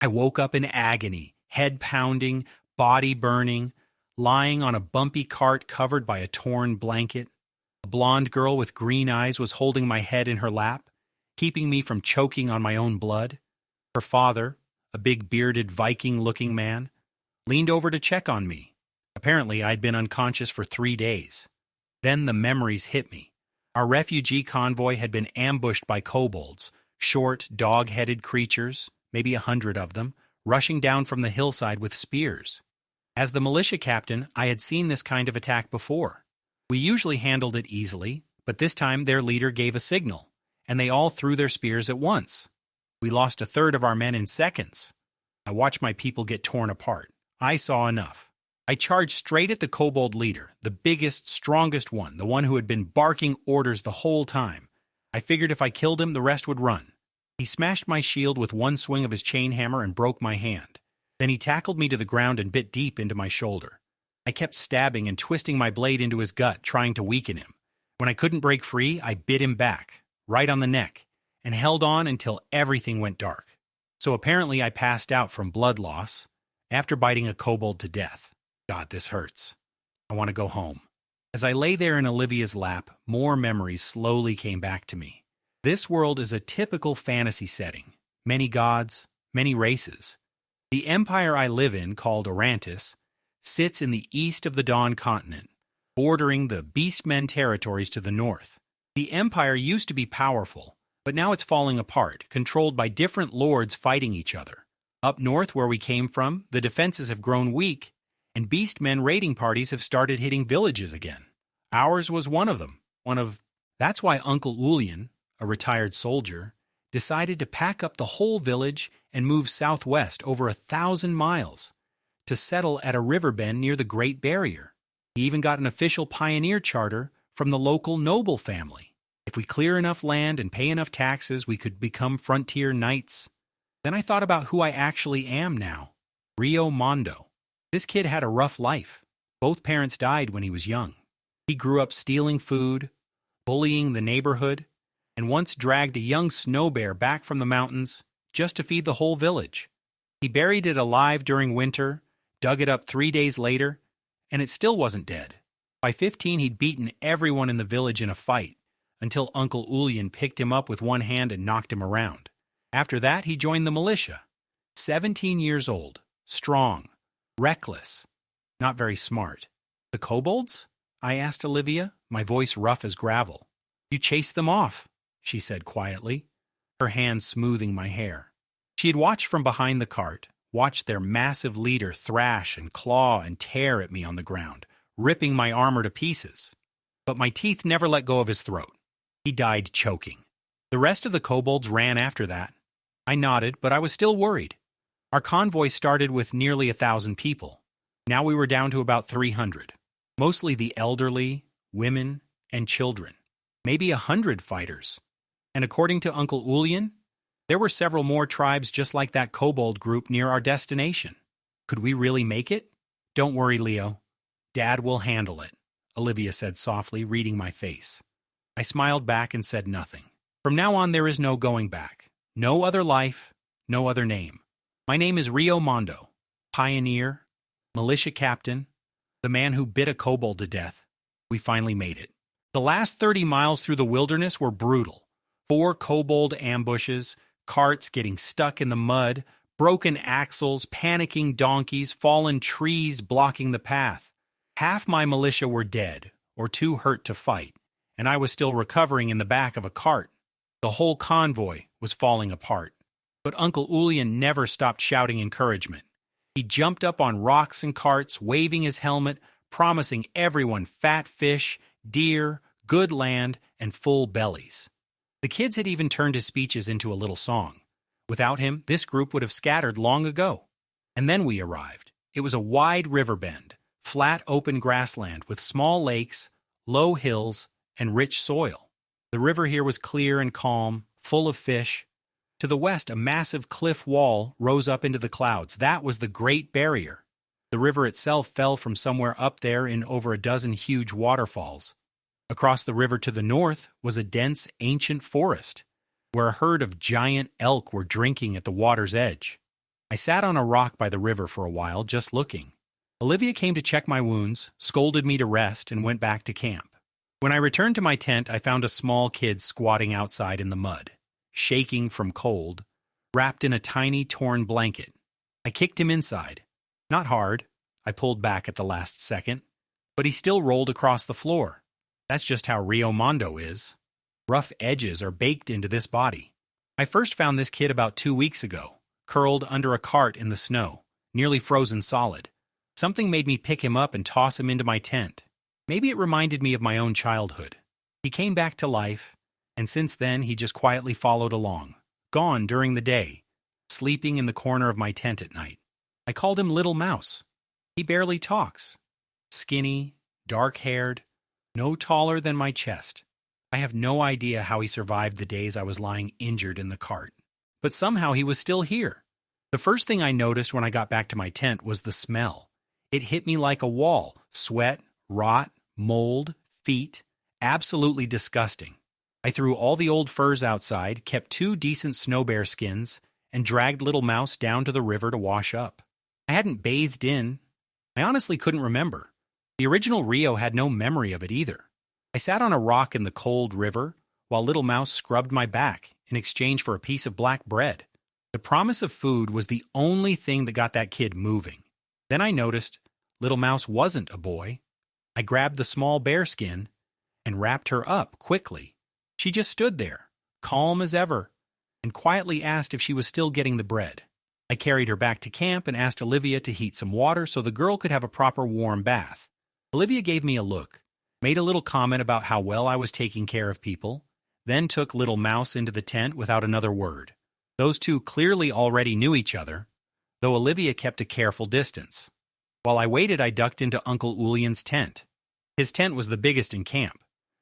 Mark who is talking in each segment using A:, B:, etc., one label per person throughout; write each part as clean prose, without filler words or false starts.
A: I woke up in agony, head pounding, body burning, lying on a bumpy cart covered by a torn blanket. A blonde girl with green eyes was holding my head in her lap, keeping me from choking on my own blood. Her father, a big bearded Viking-looking man, leaned over to check on me. Apparently, I'd been unconscious for 3 days. Then the memories hit me. Our refugee convoy had been ambushed by kobolds, short, dog-headed creatures, maybe 100 of them, rushing down from the hillside with spears. As the militia captain, I had seen this kind of attack before. We usually handled it easily, but this time their leader gave a signal, and they all threw their spears at once. We lost a third of our men in seconds. I watched my people get torn apart. I saw enough. I charged straight at the kobold leader, the biggest, strongest one, the one who had been barking orders the whole time. I figured if I killed him, the rest would run. He smashed my shield with one swing of his chain hammer and broke my hand. Then he tackled me to the ground and bit deep into my shoulder. I kept stabbing and twisting my blade into his gut, trying to weaken him. When I couldn't break free, I bit him back, right on the neck, and held on until everything went dark. So apparently I passed out from blood loss after biting a kobold to death. God, this hurts. I want to go home. As I lay there in Olivia's lap, more memories slowly came back to me. This world is a typical fantasy setting. Many gods, many races. The empire I live in, called Orantis, sits in the east of the Dawn continent, bordering the Beastmen territories to the north. The empire used to be powerful, but now it's falling apart, controlled by different lords fighting each other. Up north, where we came from, the defenses have grown weak, and Beastmen raiding parties have started hitting villages again. Ours was one of them. That's why Uncle Ulyan, a retired soldier, decided to pack up the whole village and move southwest over 1,000 miles to settle at a river bend near the Great Barrier. He even got an official pioneer charter from the local noble family. If we clear enough land and pay enough taxes, we could become frontier knights. Then I thought about who I actually am now. Rio Mondo. This kid had a rough life. Both parents died when he was young. He grew up stealing food, bullying the neighborhood, and once dragged a young snow bear back from the mountains just to feed the whole village. He buried it alive during winter, dug it up 3 days later, and it still wasn't dead. By 15, he'd beaten everyone in the village in a fight, until Uncle Ulyan picked him up with one hand and knocked him around. After that, he joined the militia. 17 years old, strong, reckless, not very smart. The kobolds? I asked Olivia, my voice rough as gravel. You chased them off, she said quietly, her hand smoothing my hair. She had watched from behind the cart, watched their massive leader thrash and claw and tear at me on the ground, ripping my armor to pieces. But my teeth never let go of his throat. He died choking. The rest of the kobolds ran after that. I nodded, but I was still worried. Our convoy started with nearly 1,000 people. Now we were down to about 300. Mostly the elderly, women, and children. Maybe 100 fighters. And according to Uncle Ulyan, there were several more tribes just like that kobold group near our destination. Could we really make it? Don't worry, Leo. Dad will handle it, Olivia said softly, reading my face. I smiled back and said nothing. From now on, there is no going back. No other life, no other name. My name is Rio Mondo, pioneer, militia captain, the man who bit a kobold to death. We finally made it. The last 30 miles through the wilderness were brutal. 4 kobold ambushes, carts getting stuck in the mud, broken axles, panicking donkeys, fallen trees blocking the path. Half my militia were dead, or too hurt to fight, and I was still recovering in the back of a cart. The whole convoy was falling apart. But Uncle Ulyan never stopped shouting encouragement. He jumped up on rocks and carts, waving his helmet, promising everyone fat fish, deer, good land, and full bellies. The kids had even turned his speeches into a little song. Without him, this group would have scattered long ago. And then we arrived. It was a wide river bend, flat open grassland with small lakes, low hills, and rich soil. The river here was clear and calm, full of fish. To the west, a massive cliff wall rose up into the clouds. That was the Great Barrier. The river itself fell from somewhere up there in over a dozen huge waterfalls. Across the river to the north was a dense, ancient forest, where a herd of giant elk were drinking at the water's edge. I sat on a rock by the river for a while, just looking. Olivia came to check my wounds, scolded me to rest, and went back to camp. When I returned to my tent, I found a small kid squatting outside in the mud, shaking from cold, wrapped in a tiny torn blanket. I kicked him inside. Not hard. I pulled back at the last second, but he still rolled across the floor. That's just how Rio Mondo is. Rough edges are baked into this body. I first found this kid about 2 weeks ago, curled under a cart in the snow, nearly frozen solid. Something made me pick him up and toss him into my tent. Maybe it reminded me of my own childhood. He came back to life, and since then he just quietly followed along, gone during the day, sleeping in the corner of my tent at night. I called him Little Mouse. He barely talks. Skinny, dark-haired, no taller than my chest. I have no idea how he survived the days I was lying injured in the cart. But somehow he was still here. The first thing I noticed when I got back to my tent was the smell. It hit me like a wall. Sweat, rot, mold, feet. Absolutely disgusting. I threw all the old furs outside, kept 2 decent snow bear skins, and dragged Little Mouse down to the river to wash up. I hadn't bathed in. I honestly couldn't remember. The original Rio had no memory of it either. I sat on a rock in the cold river while Little Mouse scrubbed my back in exchange for a piece of black bread. The promise of food was the only thing that got that kid moving. Then I noticed Little Mouse wasn't a boy. I grabbed the small bear skin and wrapped her up quickly. She just stood there, calm as ever, and quietly asked if she was still getting the bread. I carried her back to camp and asked Olivia to heat some water so the girl could have a proper warm bath. Olivia gave me a look, made a little comment about how well I was taking care of people, then took Little Mouse into the tent without another word. Those two clearly already knew each other, though Olivia kept a careful distance. While I waited, I ducked into Uncle Ulian's tent. His tent was the biggest in camp,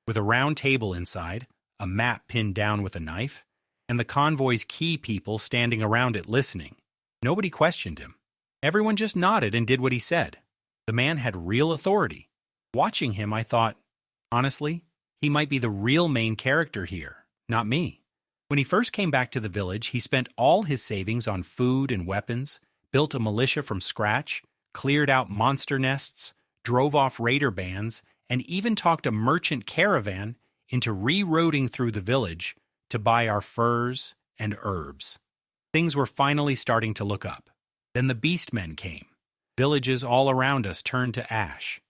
A: with a round table inside, a map pinned down with a knife, and the convoy's key people standing around it listening. Nobody questioned him. Everyone just nodded and did what he said. The man had real authority. Watching him, I thought, honestly, he might be the real main character here, not me. When he first came back to the village, he spent all his savings on food and weapons, built a militia from scratch, cleared out monster nests, drove off raider bands, and even talked a merchant caravan into rerouting through the village to buy our furs and herbs. Things were finally starting to look up. Then the beastmen came. Villages all around us turned to ash.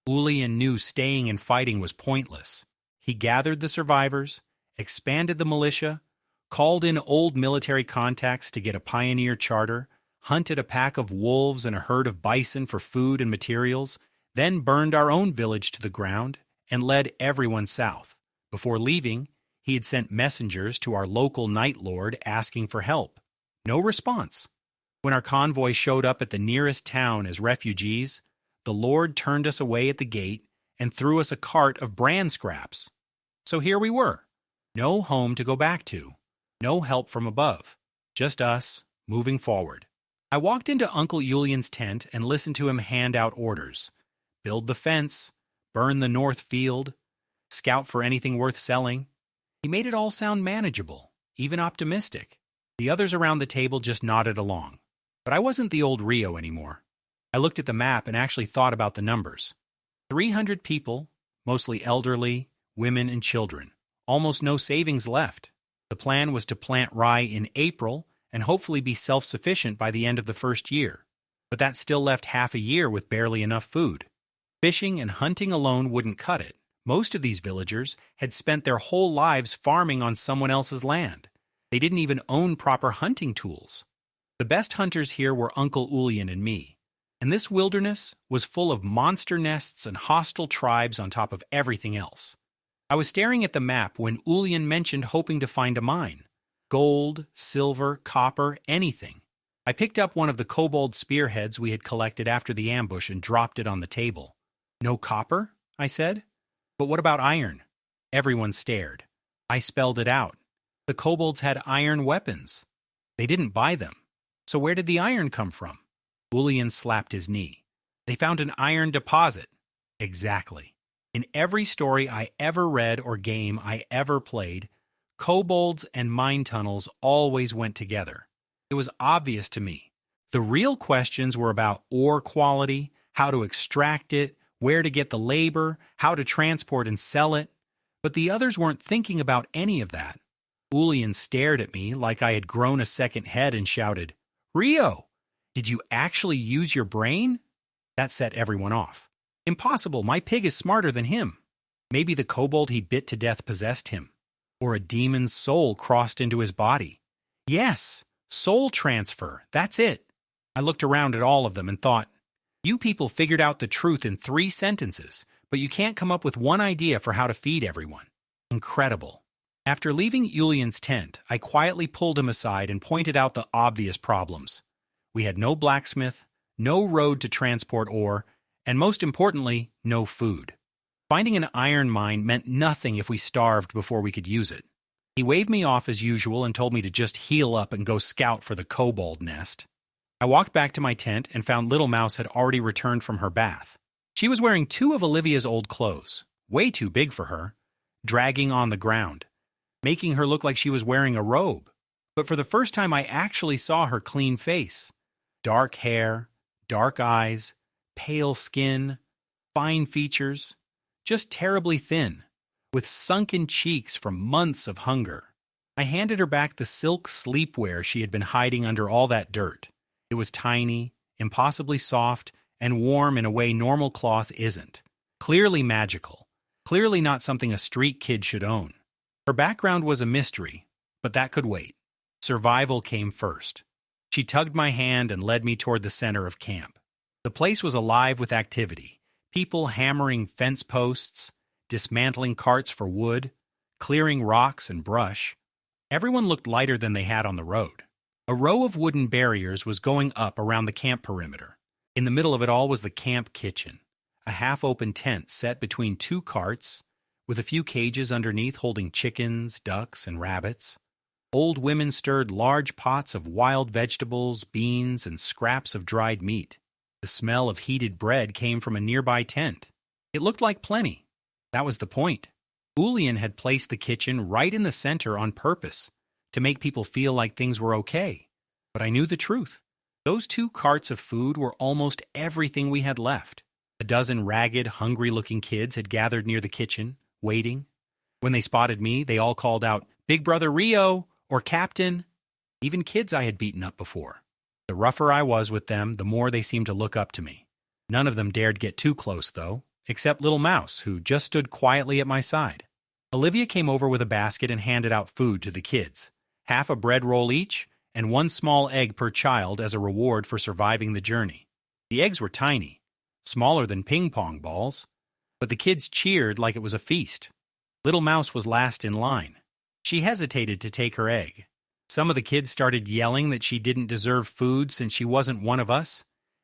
A: Ulian knew staying and fighting was pointless. He gathered the survivors, expanded the militia, called in old military contacts to get a pioneer charter, hunted a pack of wolves and a herd of bison for food and materials, then burned our own village to the ground and led everyone south. Before leaving, he had sent messengers to our local night lord asking for help. No response. When our convoy showed up at the nearest town as refugees, the Lord turned us away at the gate and threw us a cart of bran scraps. So here we were. No home to go back to. No help from above. Just us, moving forward. I walked into Uncle Ulian's tent and listened to him hand out orders. Build the fence, burn the north field, scout for anything worth selling. He made it all sound manageable, even optimistic. The others around the table just nodded along. But I wasn't the old Rio anymore. I looked at the map and actually thought about the numbers. 300 people, mostly elderly, women and children. Almost no savings left. The plan was to plant rye in April and hopefully be self-sufficient by the end of the first year. But that still left half a year with barely enough food. Fishing and hunting alone wouldn't cut it. Most of these villagers had spent their whole lives farming on someone else's land. They didn't even own proper hunting tools. The best hunters here were Uncle Ulian and me. And this wilderness was full of monster nests and hostile tribes on top of everything else. I was staring at the map when Ulian mentioned hoping to find a mine. Gold, silver, copper, anything. I picked up one of the kobold spearheads we had collected after the ambush and dropped it on the table. No copper? I said. But what about iron? Everyone stared. I spelled it out. The kobolds had iron weapons. They didn't buy them. So where did the iron come from? Ulian slapped his knee. They found an iron deposit. Exactly. In every story I ever read or game I ever played, kobolds and mine tunnels always went together. It was obvious to me. The real questions were about ore quality, how to extract it, where to get the labor, how to transport and sell it. But the others weren't thinking about any of that. Ulian stared at me like I had grown a second head and shouted, "Rio, did you actually use your brain?" That set everyone off. Impossible, my pig is smarter than him. Maybe the kobold he bit to death possessed him. Or a demon's soul crossed into his body. Yes, soul transfer, that's it. I looked around at all of them and thought, you people figured out the truth in 3 sentences, but you can't come up with one idea for how to feed everyone. Incredible. After leaving Ulian's tent, I quietly pulled him aside and pointed out the obvious problems. We had no blacksmith, no road to transport ore, and most importantly, no food. Finding an iron mine meant nothing if we starved before we could use it. He waved me off as usual and told me to just heal up and go scout for the kobold nest. I walked back to my tent and found Little Mouse had already returned from her bath. She was wearing 2 of Olivia's old clothes, way too big for her, dragging on the ground, making her look like she was wearing a robe. But for the first time I actually saw her clean face. Dark hair, dark eyes, pale skin, fine features, just terribly thin, with sunken cheeks from months of hunger. I handed her back the silk sleepwear she had been hiding under all that dirt. It was tiny, impossibly soft, and warm in a way normal cloth isn't. Clearly magical. Clearly not something a street kid should own. Her background was a mystery, but that could wait. Survival came first. She tugged my hand and led me toward the center of camp. The place was alive with activity. People hammering fence posts, dismantling carts for wood, clearing rocks and brush. Everyone looked lighter than they had on the road. A row of wooden barriers was going up around the camp perimeter. In the middle of it all was the camp kitchen, a half-open tent set between 2 carts, with a few cages underneath holding chickens, ducks, and rabbits. Old women stirred large pots of wild vegetables, beans, and scraps of dried meat. The smell of heated bread came from a nearby tent. It looked like plenty. That was the point. Ulian had placed the kitchen right in the center on purpose, to make people feel like things were okay. But I knew the truth. Those 2 carts of food were almost everything we had left. A dozen ragged, hungry-looking kids had gathered near the kitchen, waiting. When they spotted me, they all called out, "Big Brother Rio!" or "Captain." Even kids I had beaten up before. The rougher I was with them, the more they seemed to look up to me. None of them dared get too close, though, except Little Mouse, who just stood quietly at my side. Olivia came over with a basket and handed out food to the kids. Half a bread roll each, and 1 small egg per child as a reward for surviving the journey. The eggs were tiny, smaller than ping-pong balls, but the kids cheered like it was a feast. Little Mouse was last in line. She hesitated to take her egg. Some of the kids started yelling that she didn't deserve food since she wasn't one of us,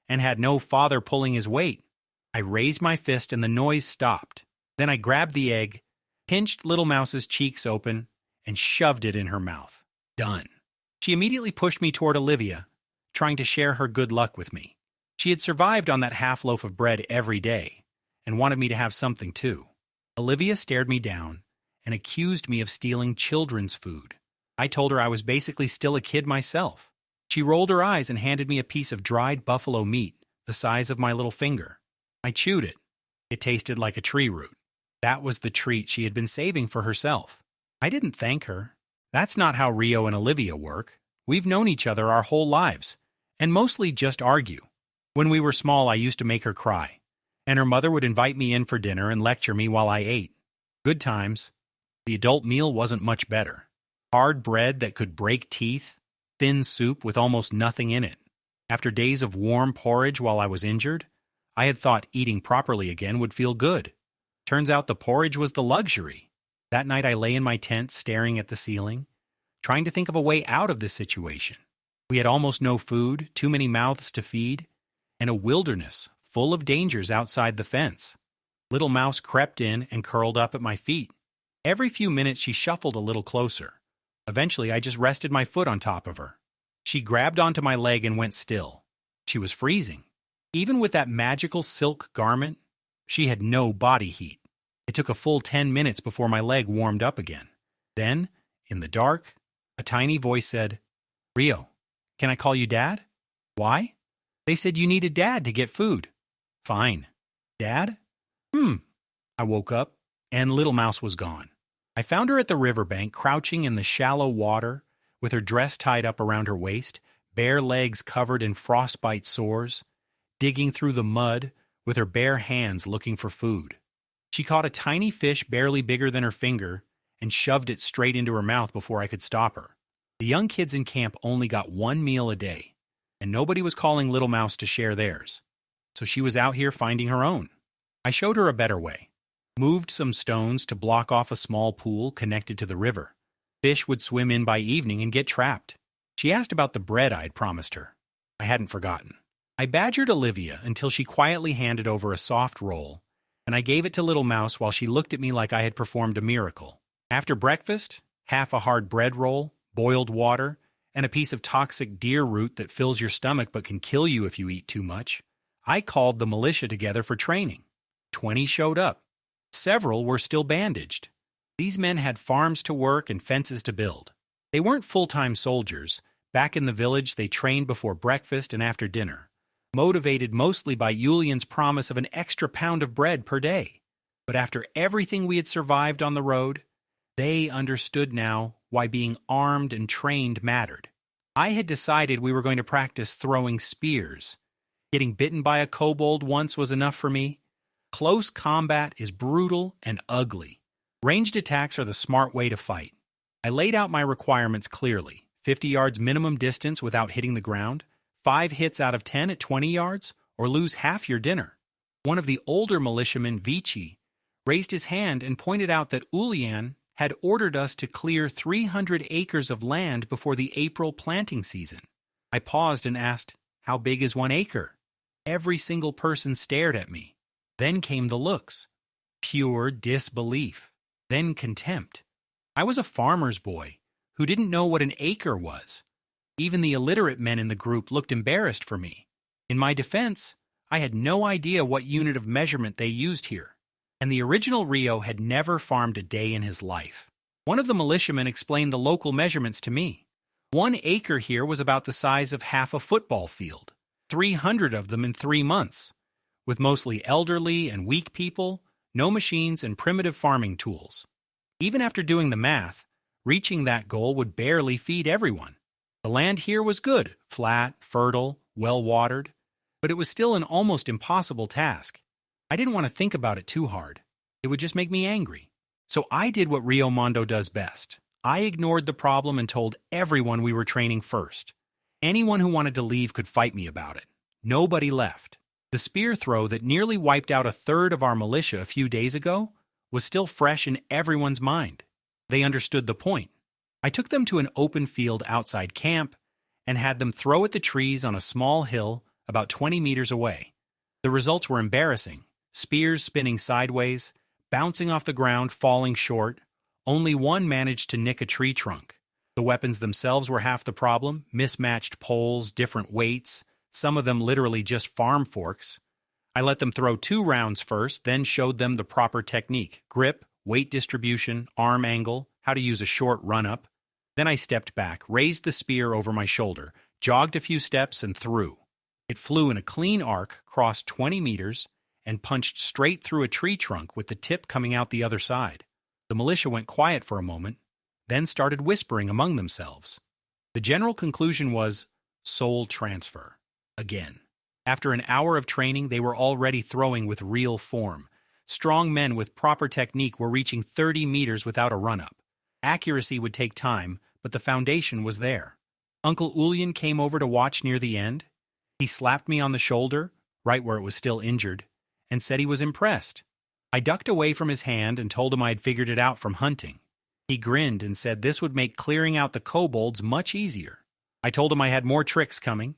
A: and had no father pulling his weight. I raised my fist and the noise stopped. Then I grabbed the egg, pinched Little Mouse's cheeks open, and shoved it in her mouth. Done. She immediately pushed me toward Olivia, trying to share her good luck with me. She had survived on that half loaf of bread every day, and wanted me to have something too. Olivia stared me down and accused me of stealing children's food. I told her I was basically still a kid myself. She rolled her eyes and handed me a piece of dried buffalo meat, the size of my little finger. I chewed it. It tasted like a tree root. That was the treat she had been saving for herself. I didn't thank her. That's not how Rio and Olivia work. We've known each other our whole lives, and mostly just argue. When we were small, I used to make her cry, and her mother would invite me in for dinner and lecture me while I ate. Good times. The adult meal wasn't much better. Hard bread that could break teeth, thin soup with almost nothing in it. After days of warm porridge while I was injured, I had thought eating properly again would feel good. Turns out the porridge was the luxury. That night I lay in my tent staring at the ceiling, trying to think of a way out of this situation. We had almost no food, too many mouths to feed, and a wilderness full of dangers outside the fence. Little Mouse crept in and curled up at my feet. Every few minutes she shuffled a little closer. Eventually I just rested my foot on top of her. She grabbed onto my leg and went still. She was freezing. Even with that magical silk garment, she had no body heat. It took a full 10 minutes before my leg warmed up again. Then, in the dark, a tiny voice said, "Rio, can I call you Dad?" Why? They said you needed Dad to get food. Fine. Dad? I woke up, and Little Mouse was gone. I found her at the riverbank, crouching in the shallow water, with her dress tied up around her waist, bare legs covered in frostbite sores, digging through the mud with her bare hands looking for food. She caught a tiny fish barely bigger than her finger and shoved it straight into her mouth before I could stop her. The young kids in camp only got one meal a day, and nobody was calling Little Mouse to share theirs. So she was out here finding her own. I showed her a better way. Moved some stones to block off a small pool connected to the river. Fish would swim in by evening and get trapped. She asked about the bread I'd promised her. I hadn't forgotten. I badgered Olivia until she quietly handed over a soft roll, and I gave it to Little Mouse while she looked at me like I had performed a miracle. After breakfast, half a hard bread roll, boiled water, and a piece of toxic deer root that fills your stomach but can kill you if you eat too much, I called the militia together for training. 20 showed up. Several were still bandaged. These men had farms to work and fences to build. They weren't full-time soldiers. Back in the village, they trained before breakfast and after dinner, motivated mostly by Julian's promise of an extra pound of bread per day. But after everything we had survived on the road, they understood now why being armed and trained mattered. I had decided we were going to practice throwing spears. Getting bitten by a kobold once was enough for me. Close combat is brutal and ugly. Ranged attacks are the smart way to fight. I laid out my requirements clearly. 50 yards minimum distance without hitting the ground, 5 hits out of 10 at 20 yards, or lose half your dinner. One of the older militiamen, Vici, raised his hand and pointed out that Ulian had ordered us to clear 300 acres of land before the April planting season. I paused and asked, "How big is 1 acre?" Every single person stared at me. Then came the looks. Pure disbelief. Then contempt. I was a farmer's boy who didn't know what an acre was. Even the illiterate men in the group looked embarrassed for me. In my defense, I had no idea what unit of measurement they used here, and the original Rio had never farmed a day in his life. One of the militiamen explained the local measurements to me. 1 acre here was about the size of half a football field, 300 of them in 3 months, with mostly elderly and weak people, no machines, and primitive farming tools. Even after doing the math, reaching that goal would barely feed everyone. The land here was good, flat, fertile, well-watered, but it was still an almost impossible task. I didn't want to think about it too hard. It would just make me angry. So I did what Rio Mondo does best. I ignored the problem and told everyone we were training first. Anyone who wanted to leave could fight me about it. Nobody left. The spear throw that nearly wiped out a third of our militia a few days ago was still fresh in everyone's mind. They understood the point. I took them to an open field outside camp and had them throw at the trees on a small hill about 20 meters away. The results were embarrassing. Spears spinning sideways, bouncing off the ground, falling short. Only one managed to nick a tree trunk. The weapons themselves were half the problem. Mismatched poles, different weights, some of them literally just farm forks. I let them throw 2 rounds first, then showed them the proper technique: grip, weight distribution, arm angle, how to use a short run-up. Then I stepped back, raised the spear over my shoulder, jogged a few steps, and threw. It flew in a clean arc, crossed 20 meters, and punched straight through a tree trunk with the tip coming out the other side. The militia went quiet for a moment, then started whispering among themselves. The general conclusion was soul transfer. Again. After an hour of training, they were already throwing with real form. Strong men with proper technique were reaching 30 meters without a run-up. Accuracy would take time, but the foundation was there. Uncle Ulian came over to watch near the end. He slapped me on the shoulder, right where it was still injured, and said he was impressed. I ducked away from his hand and told him I had figured it out from hunting. He grinned and said this would make clearing out the kobolds much easier. I told him I had more tricks coming.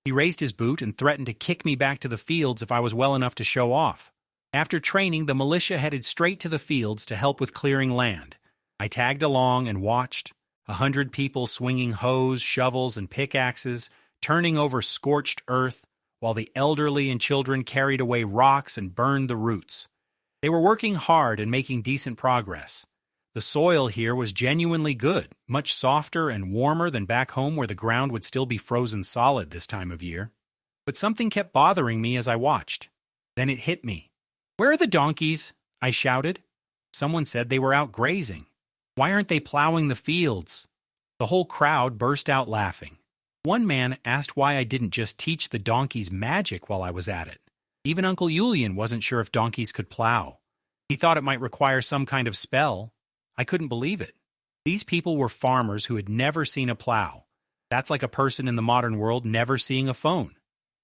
A: He raised his boot and threatened to kick me back to the fields if I was well enough to show off. After training, the militia headed straight to the fields to help with clearing land. I tagged along and watched. 100 people swinging hoes, shovels, and pickaxes, turning over scorched earth, while the elderly and children carried away rocks and burned the roots. They were working hard and making decent progress. The soil here was genuinely good, much softer and warmer than back home where the ground would still be frozen solid this time of year. But something kept bothering me as I watched. Then it hit me. "Where are the donkeys?" I shouted. Someone said they were out grazing. "Why aren't they plowing the fields?" The whole crowd burst out laughing. One man asked why I didn't just teach the donkeys magic while I was at it. Even Uncle Julian wasn't sure if donkeys could plow. He thought it might require some kind of spell. I couldn't believe it. These people were farmers who had never seen a plow. That's like a person in the modern world never seeing a phone.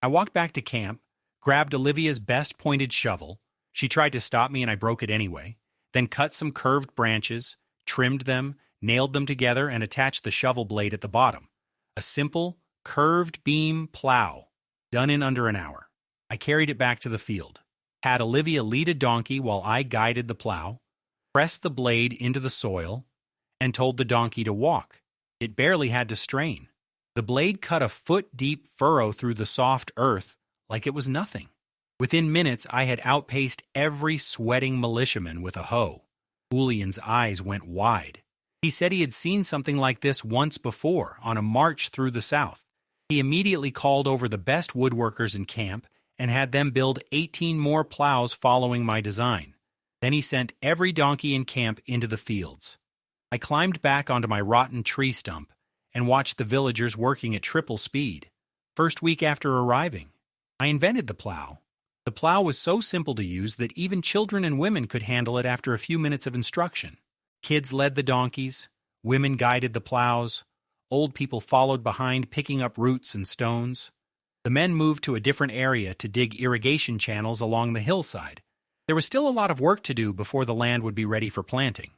A: I walked back to camp, grabbed Olivia's best pointed shovel. She tried to stop me and I broke it anyway. Then cut some curved branches, trimmed them, nailed them together, and attached the shovel blade at the bottom. A simple, curved beam plow, done in under an hour. I carried it back to the field, had Olivia lead a donkey while I guided the plow, pressed the blade into the soil, and told the donkey to walk. It barely had to strain. The blade cut a foot-deep furrow through the soft earth like it was nothing. Within minutes, I had outpaced every sweating militiaman with a hoe. Julian's eyes went wide. He said he had seen something like this once before on a march through the South. He immediately called over the best woodworkers in camp and had them build 18 more plows following my design. Then he sent every donkey in camp into the fields. I climbed back onto my rotten tree stump and watched the villagers working at triple speed. First week after arriving, I invented the plow. The plow was so simple to use that even children and women could handle it after a few minutes of instruction. Kids led the donkeys, women guided the plows, old people followed behind picking up roots and stones. The men moved to a different area to dig irrigation channels along the hillside. There was still a lot of work to do before the land would be ready for planting.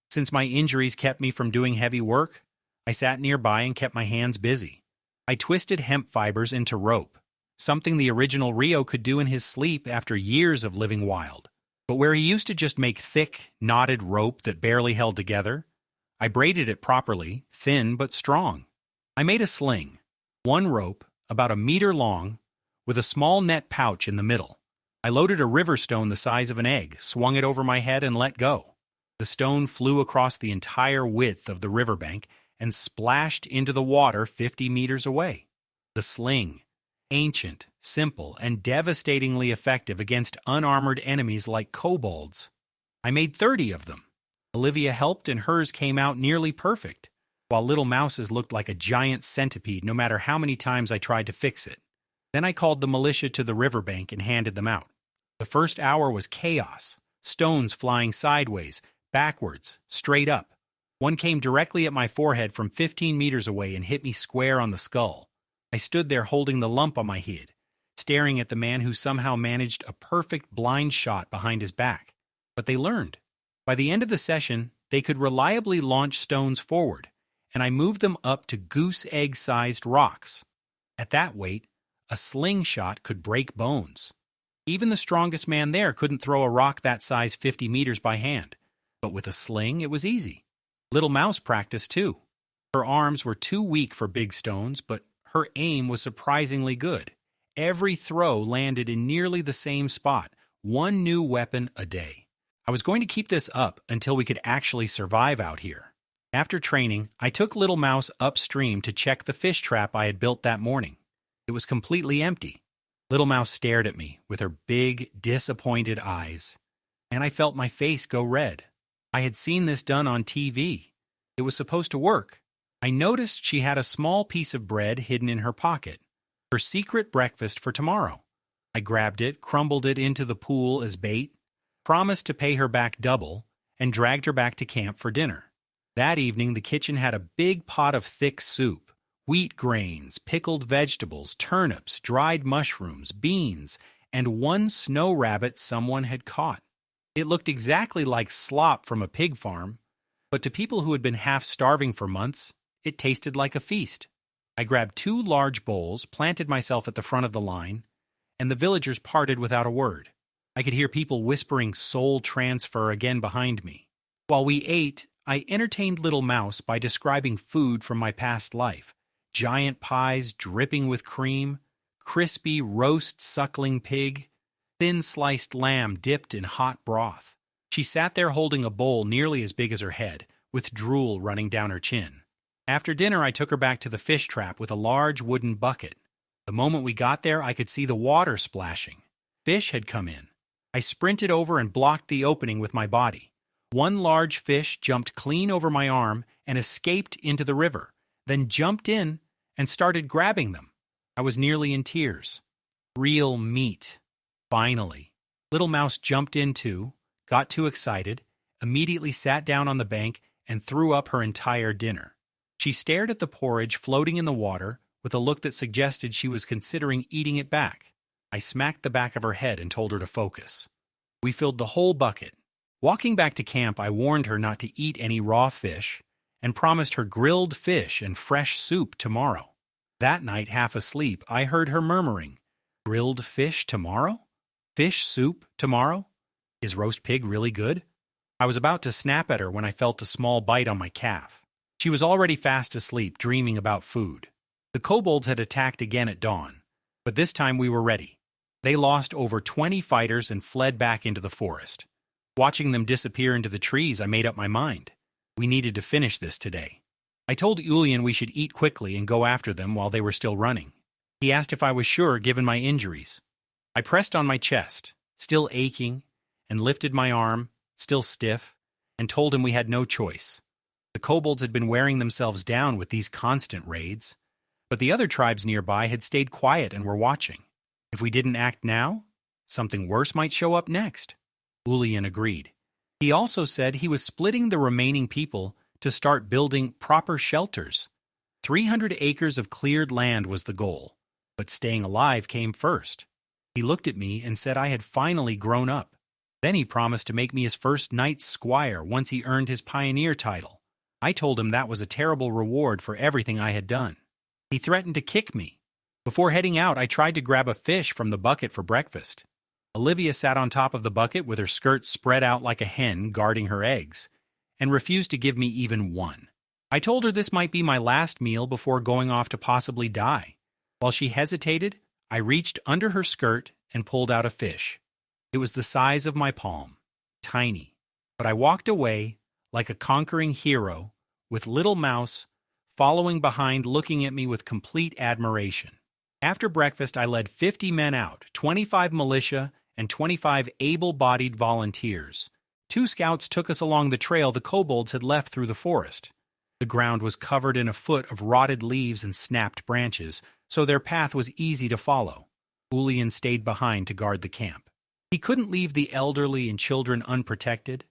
A: Since my injuries kept me from doing heavy work, I sat nearby and kept my hands busy. I twisted hemp fibers into rope, something the original Rio could do in his sleep after years of living wild. But where he used to just make thick, knotted rope that barely held together, I braided it properly, thin but strong. I made a sling, one rope, about a meter long, with a small net pouch in the middle. I loaded a river stone the size of an egg, swung it over my head, and let go. The stone flew across the entire width of the riverbank and splashed into the water 50 meters away. The sling, ancient, simple, and devastatingly effective against unarmored enemies like kobolds. I made 30 of them. Olivia helped and hers came out nearly perfect, while Little Mouse's looked like a giant centipede no matter how many times I tried to fix it. Then I called the militia to the riverbank and handed them out. The first hour was chaos, stones flying sideways, backwards, straight up. One came directly at my forehead from 15 meters away and hit me square on the skull. I stood there holding the lump on my head, staring at the man who somehow managed a perfect blind shot behind his back. But they learned. By the end of the session, they could reliably launch stones forward, and I moved them up to goose egg-sized rocks. At that weight, a slingshot could break bones. Even the strongest man there couldn't throw a rock that size 50 meters by hand. But with a sling, it was easy. Little Mouse practiced too. Her arms were too weak for big stones, but her aim was surprisingly good. Every throw landed in nearly the same spot, one new weapon a day. I was going to keep this up until we could actually survive out here. After training, I took Little Mouse upstream to check the fish trap I had built that morning. It was completely empty. Little Mouse stared at me with her big, disappointed eyes, and I felt my face go red. I had seen this done on TV. It was supposed to work. I noticed she had a small piece of bread hidden in her pocket, her secret breakfast for tomorrow. I grabbed it, crumbled it into the pool as bait, promised to pay her back double, and dragged her back to camp for dinner. That evening, the kitchen had a big pot of thick soup, wheat grains, pickled vegetables, turnips, dried mushrooms, beans, and one snow rabbit someone had caught. It looked exactly like slop from a pig farm, but to people who had been half-starving for months, it tasted like a feast. I grabbed 2 large bowls, planted myself at the front of the line, and the villagers parted without a word. I could hear people whispering soul transfer again behind me. While we ate, I entertained Little Mouse by describing food from my past life. Giant pies dripping with cream, crispy roast suckling pig, thin sliced lamb dipped in hot broth. She sat there holding a bowl nearly as big as her head, with drool running down her chin. After dinner, I took her back to the fish trap with a large wooden bucket. The moment we got there, I could see the water splashing. Fish had come in. I sprinted over and blocked the opening with my body. One large fish jumped clean over my arm and escaped into the river, then jumped in and started grabbing them. I was nearly in tears. Real meat. Finally. Little Mouse jumped in too, got too excited, immediately sat down on the bank and threw up her entire dinner. She stared at the porridge floating in the water with a look that suggested she was considering eating it back. I smacked the back of her head and told her to focus. We filled the whole bucket. Walking back to camp, I warned her not to eat any raw fish and promised her grilled fish and fresh soup tomorrow. That night, half asleep, I heard her murmuring, "Grilled fish tomorrow? Fish soup tomorrow? Is roast pig really good?" I was about to snap at her when I felt a small bite on my calf. She was already fast asleep, dreaming about food. The kobolds had attacked again at dawn, but this time we were ready. They lost over 20 fighters and fled back into the forest. Watching them disappear into the trees, I made up my mind. We needed to finish this today. I told Julian we should eat quickly and go after them while they were still running. He asked if I was sure given my injuries. I pressed on my chest, still aching, and lifted my arm, still stiff, and told him we had no choice. The kobolds had been wearing themselves down with these constant raids, but the other tribes nearby had stayed quiet and were watching. If we didn't act now, something worse might show up next. Julian agreed. He also said he was splitting the remaining people to start building proper shelters. 300 acres of cleared land was the goal, but staying alive came first. He looked at me and said I had finally grown up. Then he promised to make me his first knight's squire once he earned his pioneer title. I told him that was a terrible reward for everything I had done. He threatened to kick me. Before heading out, I tried to grab a fish from the bucket for breakfast. Olivia sat on top of the bucket with her skirt spread out like a hen guarding her eggs, and refused to give me even one. I told her this might be my last meal before going off to possibly die. While she hesitated, I reached under her skirt and pulled out a fish. It was the size of my palm, tiny, but I walked away like a conquering hero, with Little Mouse following behind looking at me with complete admiration. After breakfast, I led 50 men out, 25 militia and 25 able-bodied volunteers. 2 scouts took us along the trail the kobolds had left through the forest. The ground was covered in a foot of rotted leaves and snapped branches, so their path was easy to follow. Julian stayed behind to guard the camp. He couldn't leave the elderly and children unprotected.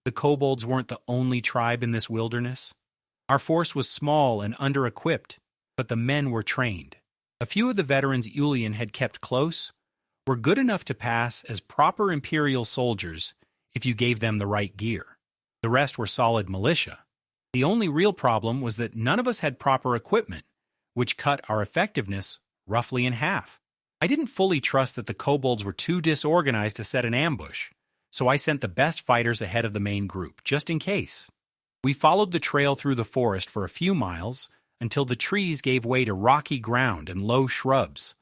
A: The kobolds weren't the only tribe in this wilderness. Our force was small and under-equipped, but the men were trained. A few of the veterans Julian had kept close were good enough to pass as proper imperial soldiers if you gave them the right gear. The rest were solid militia. The only real problem was that none of us had proper equipment, which cut our effectiveness roughly in half. I didn't fully trust that the kobolds were too disorganized to set an ambush, so I sent the best fighters ahead of the main group, just in case. We followed the trail through the forest for a few miles until the trees gave way to rocky ground and low shrubs.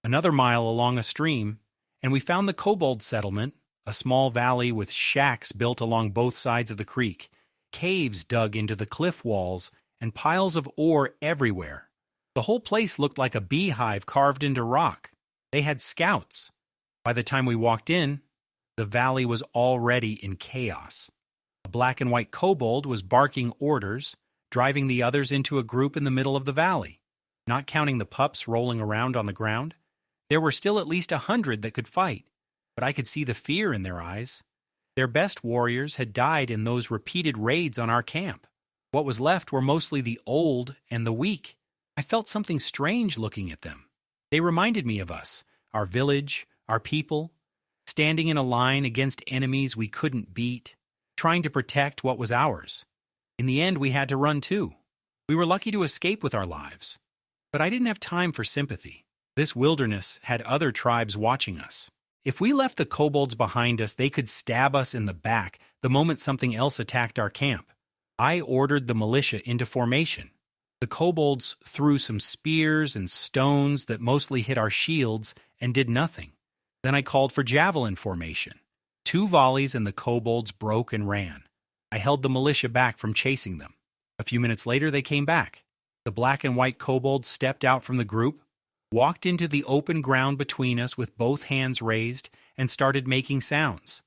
A: Another mile along a stream, and we found the kobold settlement, a small valley with shacks built along both sides of the creek, caves dug into the cliff walls, and piles of ore everywhere. The whole place looked like a beehive carved into rock. They had scouts. By the time we walked in, the valley was already in chaos. A black and white kobold was barking orders, driving the others into a group in the middle of the valley. Not counting the pups rolling around on the ground, there were still at least 100 that could fight, but I could see the fear in their eyes. Their best warriors had died in those repeated raids on our camp. What was left were mostly the old and the weak. I felt something strange looking at them. They reminded me of us, our village, our people, standing in a line against enemies we couldn't beat, trying to protect what was ours. In the end, we had to run too. We were lucky to escape with our lives. But I didn't have time for sympathy. This wilderness had other tribes watching us. If we left the kobolds behind us, they could stab us in the back the moment something else attacked our camp. I ordered the militia into formation. The kobolds threw some spears and stones that mostly hit our shields and did nothing. Then I called for javelin formation. 2 volleys and the kobolds broke and ran. I held the militia back from chasing them. A few minutes later they came back. The black and white kobolds stepped out from the group, walked into the open ground between us with both hands raised, and started making sounds.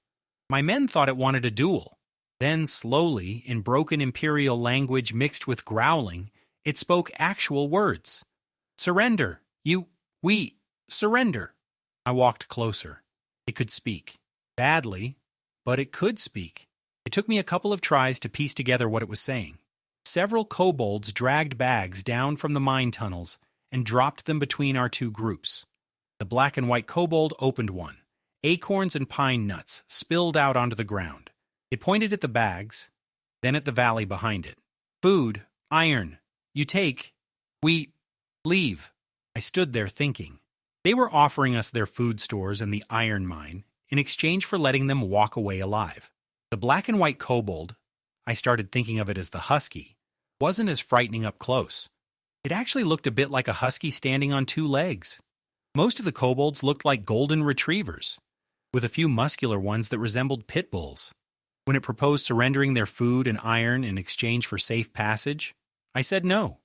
A: My men thought it wanted a duel. Then, slowly, in broken imperial language mixed with growling, it spoke actual words. "Surrender! We, surrender!" I walked closer. It could speak. Badly, but it could speak. It took me a couple of tries to piece together what it was saying. Several kobolds dragged bags down from the mine tunnels and dropped them between our 2 groups. The black and white kobold opened one. Acorns and pine nuts spilled out onto the ground. It pointed at the bags, then at the valley behind it. "Food, iron, you take, we leave." I stood there thinking. They were offering us their food stores and the iron mine in exchange for letting them walk away alive. The black and white kobold, I started thinking of it as the husky, wasn't as frightening up close. It actually looked a bit like a husky standing on 2 legs. Most of the kobolds looked like golden retrievers, with a few muscular ones that resembled pit bulls. When it proposed surrendering their food and iron in exchange for safe passage, I said no.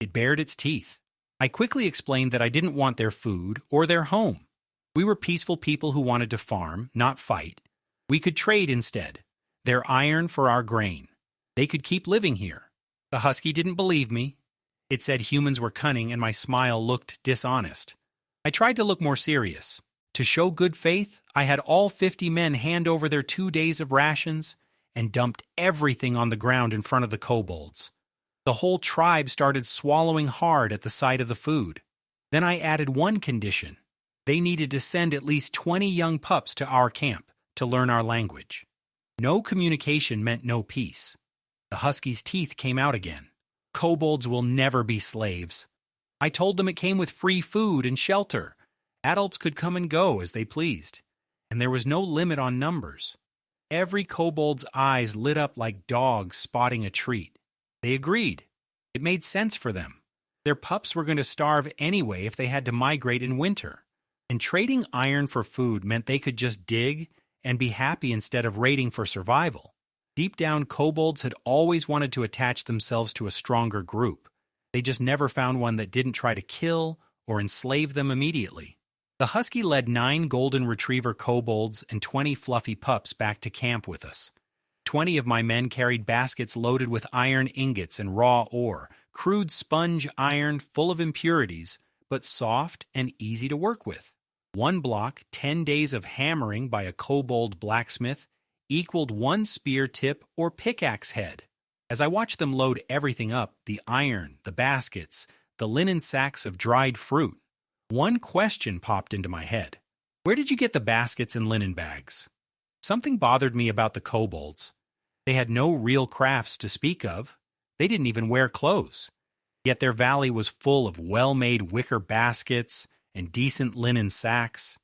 A: It bared its teeth. I quickly explained that I didn't want their food or their home. We were peaceful people who wanted to farm, not fight. We could trade instead, their iron for our grain. They could keep living here. The husky didn't believe me. It said humans were cunning and my smile looked dishonest. I tried to look more serious. To show good faith, I had all 50 men hand over their 2 days of rations and dumped everything on the ground in front of the kobolds. The whole tribe started swallowing hard at the sight of the food. Then I added one condition. They needed to send at least 20 young pups to our camp to learn our language. No communication meant no peace. The husky's teeth came out again. Kobolds will never be slaves. I told them it came with free food and shelter. Adults could come and go as they pleased, and there was no limit on numbers. Every kobold's eyes lit up like dogs spotting a treat. They agreed. It made sense for them. Their pups were going to starve anyway if they had to migrate in winter, and trading iron for food meant they could just dig and be happy instead of raiding for survival. Deep down, kobolds had always wanted to attach themselves to a stronger group. They just never found one that didn't try to kill or enslave them immediately. The husky led 9 golden retriever kobolds and 20 fluffy pups back to camp with us. 20 of my men carried baskets loaded with iron ingots and raw ore, crude sponge iron full of impurities, but soft and easy to work with. 1 block, 10 days of hammering by a kobold blacksmith, equaled 1 spear tip or pickaxe head. As I watched them load everything up, the iron, the baskets, the linen sacks of dried fruit, one question popped into my head. Where did you get the baskets and linen bags? Something bothered me about the kobolds. They had no real crafts to speak of. They didn't even wear clothes. Yet their valley was full of well-made wicker baskets and decent linen sacks.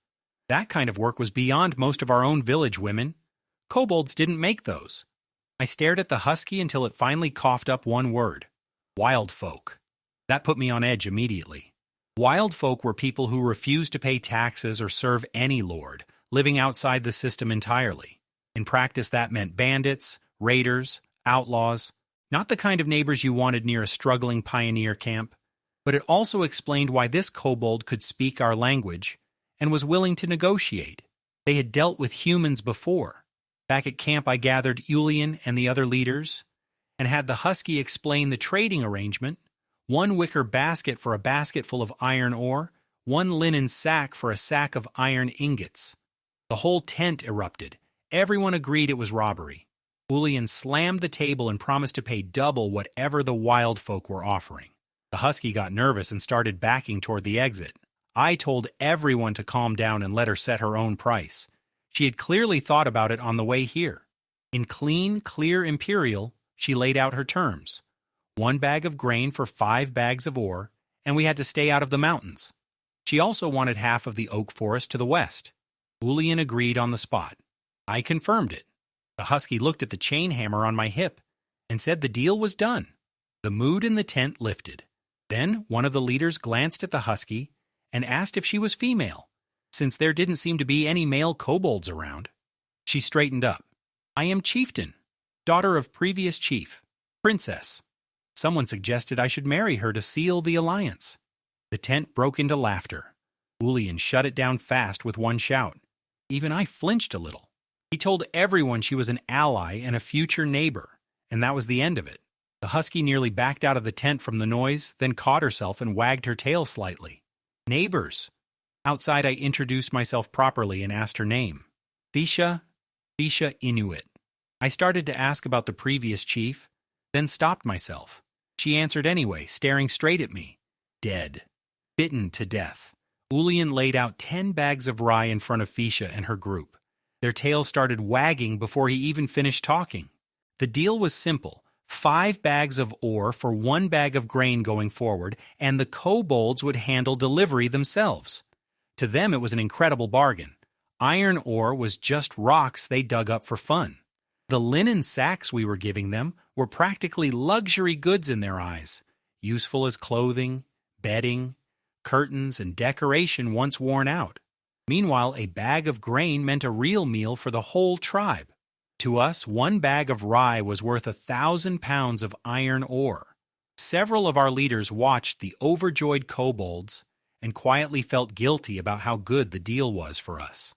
A: That kind of work was beyond most of our own village women. Kobolds didn't make those. I stared at the husky until it finally coughed up one word. Wild folk. That put me on edge immediately. Wild folk were people who refused to pay taxes or serve any lord, living outside the system entirely. In practice, that meant bandits, raiders, outlaws, not the kind of neighbors you wanted near a struggling pioneer camp. But it also explained why this kobold could speak our language and was willing to negotiate. They had dealt with humans before. Back at camp, I gathered Julian and the other leaders and had the husky explain the trading arrangement: 1 wicker basket for a basket full of iron ore, 1 linen sack for a sack of iron ingots. The whole tent erupted. Everyone agreed it was robbery. Julian slammed the table and promised to pay double whatever the wild folk were offering. The husky got nervous and started backing toward the exit. I told everyone to calm down and let her set her own price. She had clearly thought about it on the way here. In clean, clear imperial, she laid out her terms. 1 bag of grain for 5 bags of ore, and we had to stay out of the mountains. She also wanted half of the oak forest to the west. Julian agreed on the spot. I confirmed it. The husky looked at the chain hammer on my hip and said the deal was done. The mood in the tent lifted. Then one of the leaders glanced at the husky and asked if she was female, since there didn't seem to be any male kobolds around. She straightened up. I am chieftain, daughter of previous chief, princess. Someone suggested I should marry her to seal the alliance. The tent broke into laughter. Ulian shut it down fast with one shout. Even I flinched a little. He told everyone she was an ally and a future neighbor, and that was the end of it. The husky nearly backed out of the tent from the noise, then caught herself and wagged her tail slightly. Neighbors. Outside, I introduced myself properly and asked her name. Fisha Inuit. I started to ask about the previous chief, then stopped myself. She answered anyway, staring straight at me. Dead. Bitten to death. Ulian laid out 10 bags of rye in front of Fisha and her group. Their tails started wagging before he even finished talking. The deal was simple. 5 bags of ore for 1 bag of grain going forward, and the kobolds would handle delivery themselves. To them it was an incredible bargain. Iron ore was just rocks they dug up for fun. The linen sacks we were giving them were practically luxury goods in their eyes, useful as clothing, bedding, curtains, and decoration once worn out. Meanwhile, a bag of grain meant a real meal for the whole tribe. To us, 1 bag of rye was worth 1,000 pounds of iron ore. Several of our leaders watched the overjoyed kobolds and quietly felt guilty about how good the deal was for us.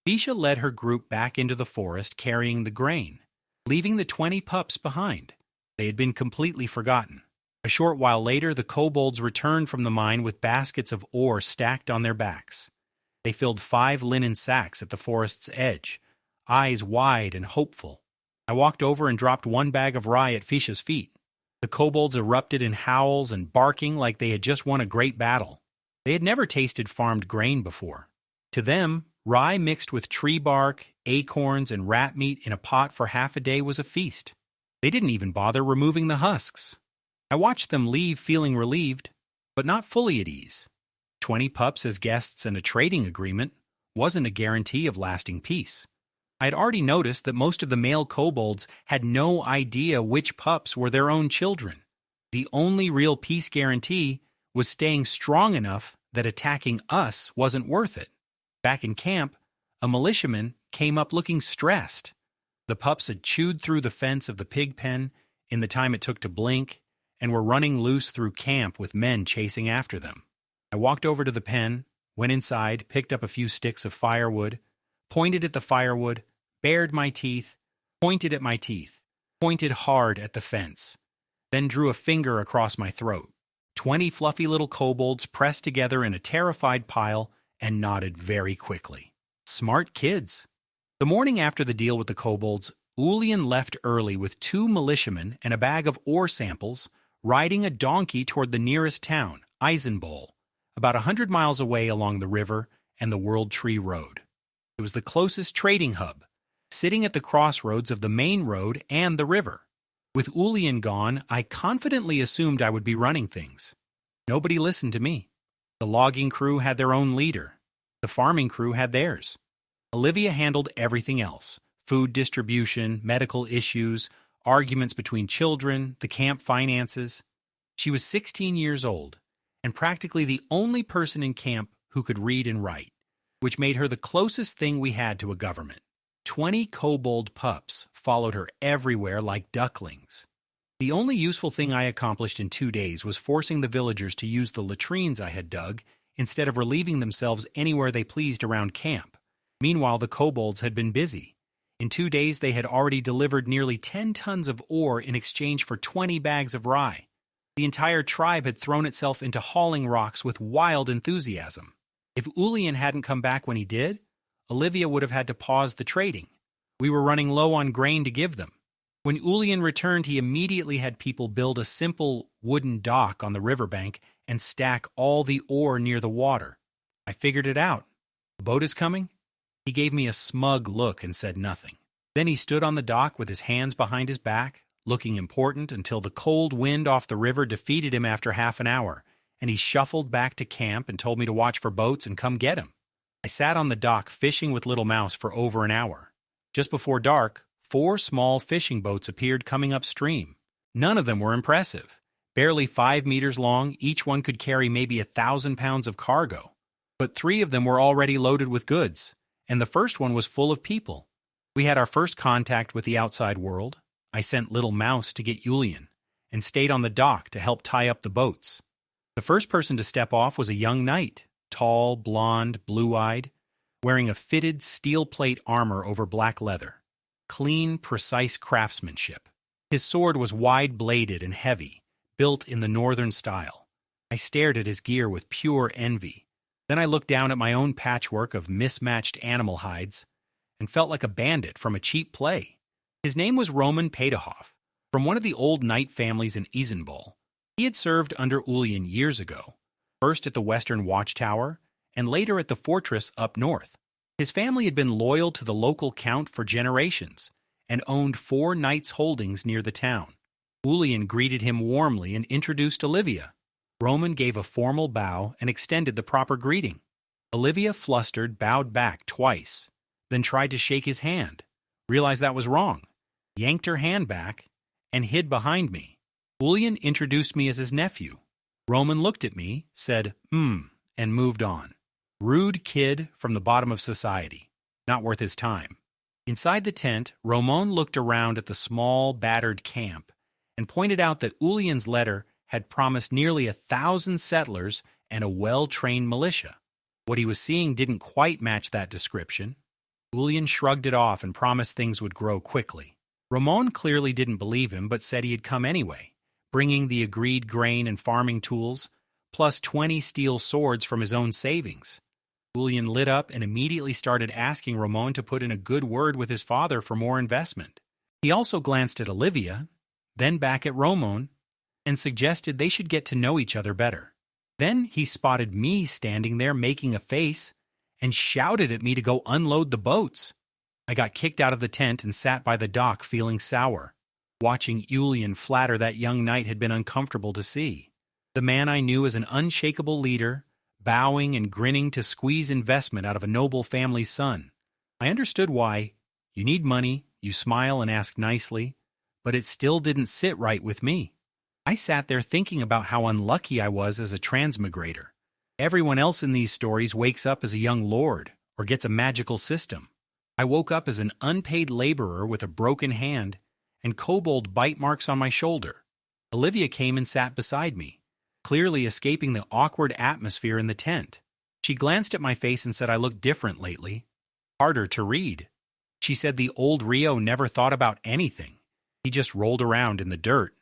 A: Fisha led her group back into the forest carrying the grain, leaving the 20 pups behind. They had been completely forgotten. A short while later, the kobolds returned from the mine with baskets of ore stacked on their backs. They filled 5 linen sacks at the forest's edge, eyes wide and hopeful. I walked over and dropped 1 bag of rye at Fisha's feet. The kobolds erupted in howls and barking like they had just won a great battle. They had never tasted farmed grain before. To them, rye mixed with tree bark, acorns, and rat meat in a pot for half a day was a feast. They didn't even bother removing the husks. I watched them leave feeling relieved, but not fully at ease. 20 pups as guests and a trading agreement wasn't a guarantee of lasting peace. I had already noticed that most of the male kobolds had no idea which pups were their own children. The only real peace guarantee was staying strong enough that attacking us wasn't worth it. Back in camp, a militiaman came up looking stressed. The pups had chewed through the fence of the pig pen in the time it took to blink and were running loose through camp with men chasing after them. I walked over to the pen, went inside, picked up a few sticks of firewood, pointed at the firewood, bared my teeth, pointed at my teeth, pointed hard at the fence, then drew a finger across my throat. 20 fluffy little kobolds pressed together in a terrified pile and nodded very quickly. Smart kids. The morning after the deal with the kobolds, Ulian left early with 2 militiamen and a bag of ore samples, riding a donkey toward the nearest town, Eisenbowl, about 100 miles away along the river and the World Tree Road. It was the closest trading hub, sitting at the crossroads of the main road and the river. With Ulian gone, I confidently assumed I would be running things. Nobody listened to me. The logging crew had their own leader. The farming crew had theirs. Olivia handled everything else: food distribution, medical issues, arguments between children, the camp finances. She was 16 years old, and practically the only person in camp who could read and write, which made her the closest thing we had to a government. 20 kobold pups followed her everywhere like ducklings. The only useful thing I accomplished in 2 days was forcing the villagers to use the latrines I had dug instead of relieving themselves anywhere they pleased around camp. Meanwhile, the kobolds had been busy. In 2 days, they had already delivered nearly 10 tons of ore in exchange for 20 bags of rye. The entire tribe had thrown itself into hauling rocks with wild enthusiasm. If Ulian hadn't come back when he did, Olivia would have had to pause the trading. We were running low on grain to give them. When Ulian returned, he immediately had people build a simple wooden dock on the riverbank and stack all the ore near the water. I figured it out. The boat is coming? He gave me a smug look and said nothing. Then he stood on the dock with his hands behind his back, looking important until the cold wind off the river defeated him after half an hour, and he shuffled back to camp and told me to watch for boats and come get him. I sat on the dock fishing with Little Mouse for over an hour. Just before dark, 4 small fishing boats appeared coming upstream. None of them were impressive. Barely 5 meters long, each one could carry maybe 1,000 pounds of cargo. But 3 of them were already loaded with goods, and the first one was full of people. We had our first contact with the outside world. I sent Little Mouse to get Julian and stayed on the dock to help tie up the boats. The first person to step off was a young knight, tall, blonde, blue-eyed, wearing a fitted steel plate armor over black leather. Clean, precise craftsmanship. His sword was wide-bladed and heavy, built in the northern style. I stared at his gear with pure envy. Then I looked down at my own patchwork of mismatched animal hides and felt like a bandit from a cheap play. His name was Roman Peterhoff, from one of the old knight families in Isenbul. He had served under Julian years ago, first at the Western Watchtower and later at the fortress up north. His family had been loyal to the local count for generations and owned 4 knights' holdings near the town. Julian greeted him warmly and introduced Olivia. Roman gave a formal bow and extended the proper greeting. Olivia, flustered, bowed back twice, then tried to shake his hand, realized that was wrong, yanked her hand back, and hid behind me. Julian introduced me as his nephew. Roman looked at me, said, and moved on. Rude kid from the bottom of society. Not worth his time. Inside the tent, Roman looked around at the small, battered camp and pointed out that Julian's letter had promised nearly 1,000 settlers and a well-trained militia. What he was seeing didn't quite match that description. Julian shrugged it off and promised things would grow quickly. Roman clearly didn't believe him, but said he had come anyway, bringing the agreed grain and farming tools, plus 20 steel swords from his own savings. Julian lit up and immediately started asking Roman to put in a good word with his father for more investment. He also glanced at Olivia, then back at Roman, and suggested they should get to know each other better. Then he spotted me standing there making a face and shouted at me to go unload the boats. I got kicked out of the tent and sat by the dock feeling sour. Watching Julian flatter that young knight had been uncomfortable to see. The man I knew as an unshakable leader, bowing and grinning to squeeze investment out of a noble family's son. I understood why. You need money, you smile and ask nicely, but it still didn't sit right with me. I sat there thinking about how unlucky I was as a transmigrator. Everyone else in these stories wakes up as a young lord or gets a magical system. I woke up as an unpaid laborer with a broken hand and kobold bite marks on my shoulder. Olivia came and sat beside me, clearly escaping the awkward atmosphere in the tent. She glanced at my face and said I looked different lately, harder to read. She said the old Rio never thought about anything. He just rolled around in the dirt,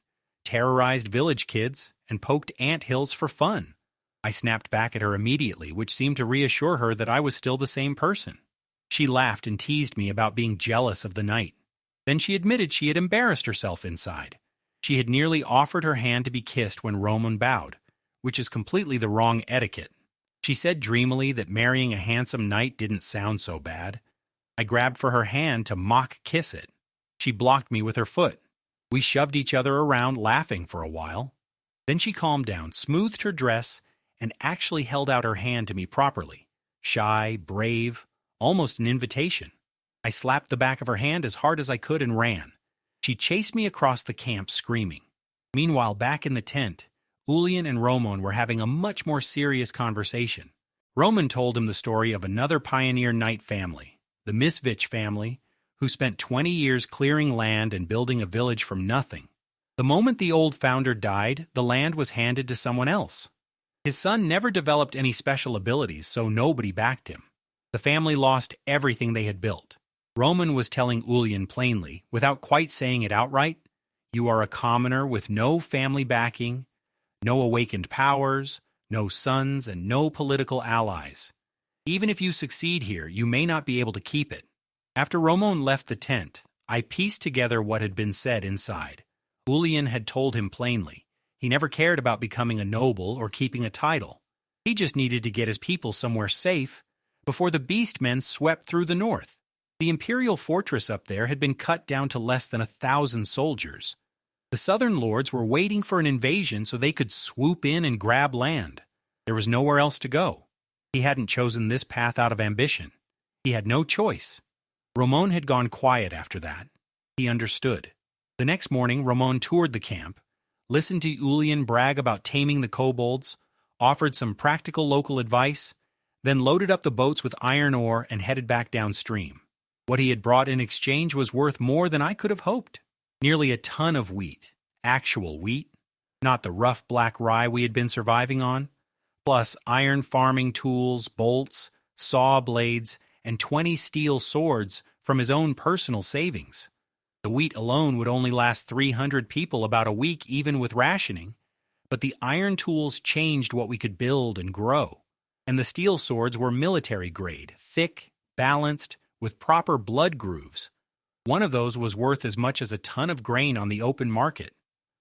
A: terrorized village kids, and poked ant hills for fun. I snapped back at her immediately, which seemed to reassure her that I was still the same person. She laughed and teased me about being jealous of the knight. Then she admitted she had embarrassed herself inside. She had nearly offered her hand to be kissed when Roman bowed, which is completely the wrong etiquette. She said dreamily that marrying a handsome knight didn't sound so bad. I grabbed for her hand to mock kiss it. She blocked me with her foot. We shoved each other around, laughing for a while. Then she calmed down, smoothed her dress, and actually held out her hand to me properly. Shy, brave, almost an invitation. I slapped the back of her hand as hard as I could and ran. She chased me across the camp, screaming. Meanwhile, back in the tent, Julian and Roman were having a much more serious conversation. Roman told him the story of another pioneer knight family, the Misvich family, who spent 20 years clearing land and building a village from nothing. The moment the old founder died, the land was handed to someone else. His son never developed any special abilities, so nobody backed him. The family lost everything they had built. Roman was telling Julian plainly, without quite saying it outright, you are a commoner with no family backing, no awakened powers, no sons, and no political allies. Even if you succeed here, you may not be able to keep it. After Roman left the tent, I pieced together what had been said inside. Julian had told him plainly, he never cared about becoming a noble or keeping a title. He just needed to get his people somewhere safe before the beast men swept through the north. The imperial fortress up there had been cut down to less than 1,000 soldiers. The southern lords were waiting for an invasion so they could swoop in and grab land. There was nowhere else to go. He hadn't chosen this path out of ambition. He had no choice. Roman had gone quiet after that. He understood. The next morning, Roman toured the camp, listened to Julian brag about taming the kobolds, offered some practical local advice, then loaded up the boats with iron ore and headed back downstream. What he had brought in exchange was worth more than I could have hoped. Nearly a ton of wheat, actual wheat, not the rough black rye we had been surviving on, plus iron farming tools, bolts, saw blades, and 20 steel swords from his own personal savings. The wheat alone would only last 300 people about a week even with rationing, but the iron tools changed what we could build and grow, and the steel swords were military grade, thick, balanced, with proper blood grooves. One of those was worth as much as a ton of grain on the open market.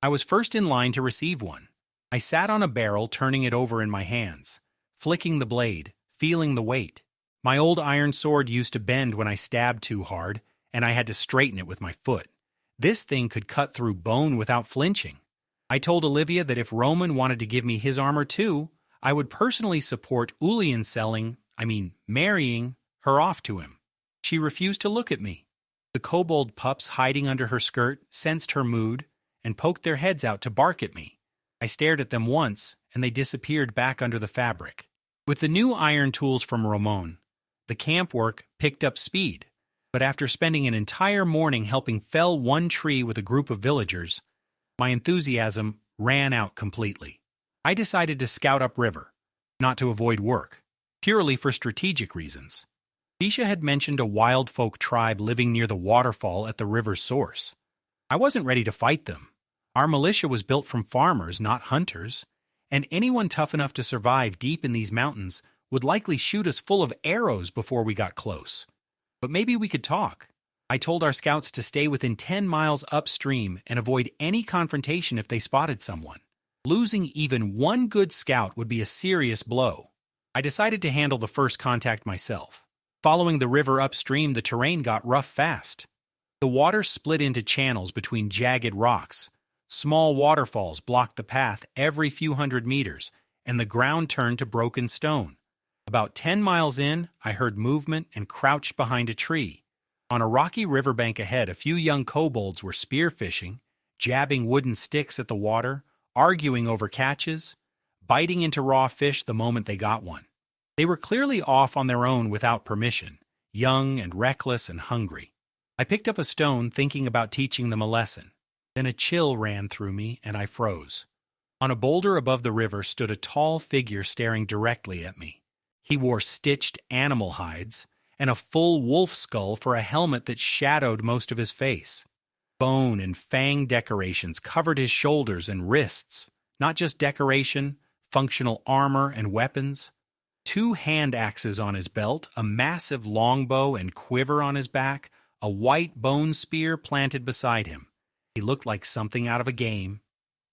A: I was first in line to receive one. I sat on a barrel turning it over in my hands, flicking the blade, feeling the weight. My old iron sword used to bend when I stabbed too hard, and I had to straighten it with my foot. This thing could cut through bone without flinching. I told Olivia that if Roman wanted to give me his armor too, I would personally support Ulian marrying her off to him. She refused to look at me. The kobold pups hiding under her skirt sensed her mood and poked their heads out to bark at me. I stared at them once, and they disappeared back under the fabric. With the new iron tools from Ramon, the camp work picked up speed, but after spending an entire morning helping fell one tree with a group of villagers, my enthusiasm ran out completely. I decided to scout upriver, not to avoid work, purely for strategic reasons. Tisha had mentioned a wild folk tribe living near the waterfall at the river's source. I wasn't ready to fight them. Our militia was built from farmers, not hunters, and anyone tough enough to survive deep in these mountains would likely shoot us full of arrows before we got close. But maybe we could talk. I told our scouts to stay within 10 miles upstream and avoid any confrontation if they spotted someone. Losing even one good scout would be a serious blow. I decided to handle the first contact myself. Following the river upstream, the terrain got rough fast. The water split into channels between jagged rocks. Small waterfalls blocked the path every few hundred meters, and the ground turned to broken stone. About 10 miles in, I heard movement and crouched behind a tree. On a rocky riverbank ahead, a few young kobolds were spearfishing, jabbing wooden sticks at the water, arguing over catches, biting into raw fish the moment they got one. They were clearly off on their own without permission, young and reckless and hungry. I picked up a stone thinking about teaching them a lesson. Then a chill ran through me and I froze. On a boulder above the river stood a tall figure staring directly at me. He wore stitched animal hides and a full wolf skull for a helmet that shadowed most of his face. Bone and fang decorations covered his shoulders and wrists, not just decoration, functional armor and weapons. 2 hand axes on his belt, a massive longbow and quiver on his back, a white bone spear planted beside him. He looked like something out of a game,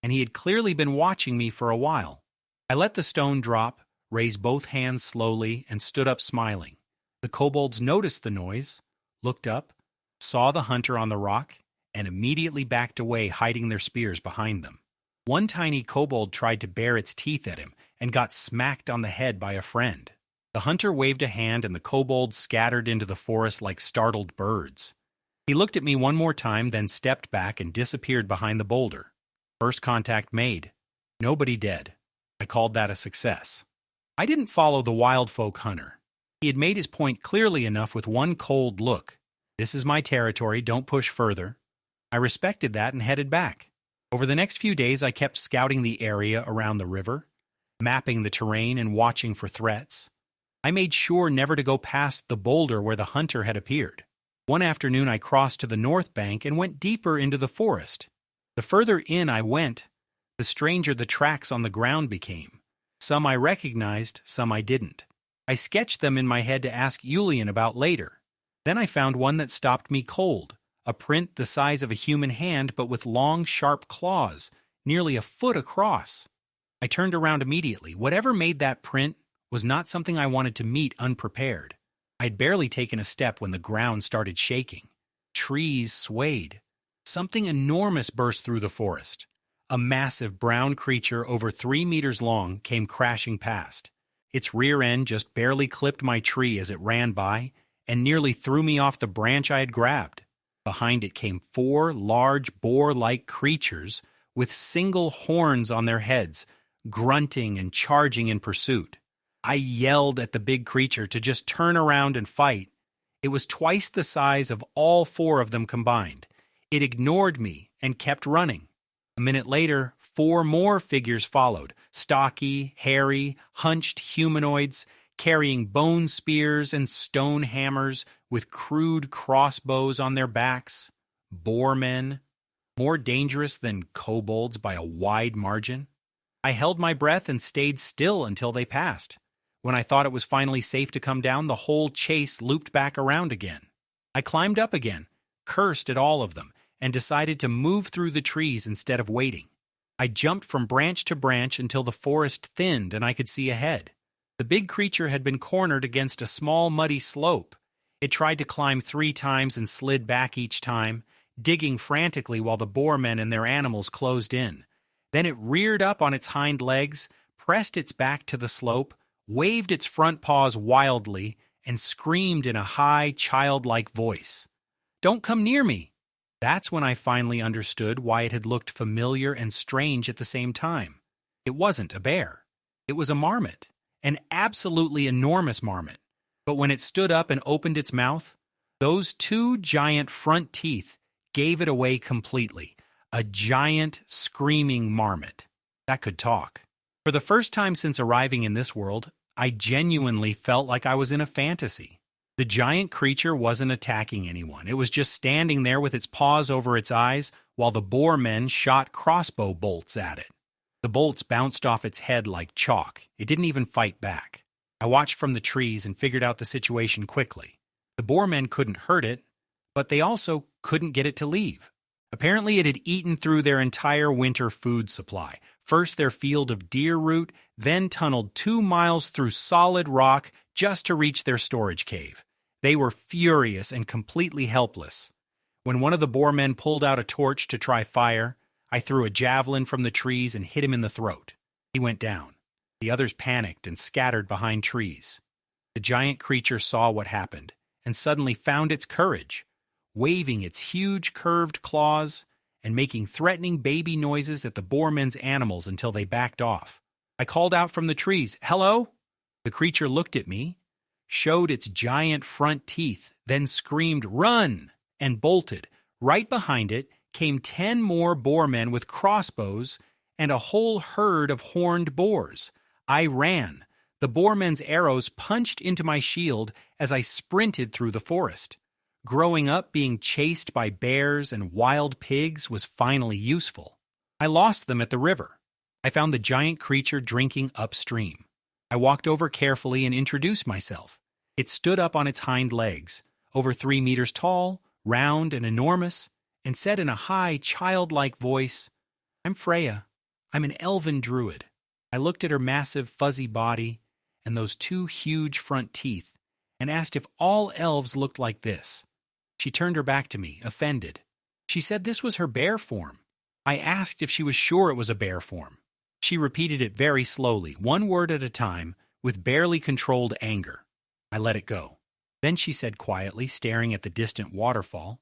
A: and he had clearly been watching me for a while. I let the stone drop, raised both hands slowly, and stood up smiling. The kobolds noticed the noise, looked up, saw the hunter on the rock, and immediately backed away, hiding their spears behind them. One tiny kobold tried to bare its teeth at him and got smacked on the head by a friend. The hunter waved a hand and the kobolds scattered into the forest like startled birds. He looked at me one more time, then stepped back and disappeared behind the boulder. First contact made. Nobody dead. I called that a success. I didn't follow the wild folk hunter. He had made his point clearly enough with one cold look. This is my territory, don't push further. I respected that and headed back. Over the next few days, I kept scouting the area around the river, mapping the terrain and watching for threats. I made sure never to go past the boulder where the hunter had appeared. One afternoon, I crossed to the north bank and went deeper into the forest. The further in I went, the stranger the tracks on the ground became. Some I recognized, some I didn't. I sketched them in my head to ask Julian about later. Then I found one that stopped me cold, a print the size of a human hand but with long, sharp claws, nearly a foot across. I turned around immediately. Whatever made that print was not something I wanted to meet unprepared. I'd barely taken a step when the ground started shaking. Trees swayed. Something enormous burst through the forest. A massive brown creature over 3 meters long came crashing past. Its rear end just barely clipped my tree as it ran by and nearly threw me off the branch I had grabbed. Behind it came 4 large boar-like creatures with single horns on their heads, grunting and charging in pursuit. I yelled at the big creature to just turn around and fight. It was twice the size of all four of them combined. It ignored me and kept running. A minute later, four more figures followed, stocky, hairy, hunched humanoids, carrying bone spears and stone hammers with crude crossbows on their backs. Boar men, more dangerous than kobolds by a wide margin. I held my breath and stayed still until they passed. When I thought it was finally safe to come down, the whole chase looped back around again. I climbed up again, cursed at all of them, and decided to move through the trees instead of waiting. I jumped from branch to branch until the forest thinned and I could see ahead. The big creature had been cornered against a small muddy slope. It tried to climb 3 times and slid back each time, digging frantically while the boar men and their animals closed in. Then it reared up on its hind legs, pressed its back to the slope, waved its front paws wildly, and screamed in a high, childlike voice. "Don't come near me!" That's when I finally understood why it had looked familiar and strange at the same time. It wasn't a bear. It was a marmot, an absolutely enormous marmot. But when it stood up and opened its mouth, those 2 giant front teeth gave it away completely. A giant, screaming marmot that could talk. For the first time since arriving in this world, I genuinely felt like I was in a fantasy. The giant creature wasn't attacking anyone. It was just standing there with its paws over its eyes while the boar men shot crossbow bolts at it. The bolts bounced off its head like chalk. It didn't even fight back. I watched from the trees and figured out the situation quickly. The boar men couldn't hurt it, but they also couldn't get it to leave. Apparently it had eaten through their entire winter food supply. First their field of deer root, then tunneled 2 miles through solid rock just to reach their storage cave. They were furious and completely helpless. When one of the boar men pulled out a torch to try fire, I threw a javelin from the trees and hit him in the throat. He went down. The others panicked and scattered behind trees. The giant creature saw what happened and suddenly found its courage, waving its huge curved claws and making threatening baby noises at the boar men's animals until they backed off. I called out from the trees, "Hello?" The creature looked at me, showed its giant front teeth, then screamed, "Run!" and bolted. Right behind it came 10 more boar men with crossbows and a whole herd of horned boars. I ran. The boar men's arrows punched into my shield as I sprinted through the forest. Growing up being chased by bears and wild pigs was finally useful. I lost them at the river. I found the giant creature drinking upstream. I walked over carefully and introduced myself. It stood up on its hind legs, over 3 meters tall, round and enormous, and said in a high, childlike voice, "I'm Freya. I'm an elven druid." I looked at her massive, fuzzy body and those 2 huge front teeth and asked if all elves looked like this. She turned her back to me, offended. She said this was her bear form. I asked if she was sure it was a bear form. She repeated it very slowly, 1 word at a time, with barely controlled anger. I let it go. Then she said quietly, staring at the distant waterfall,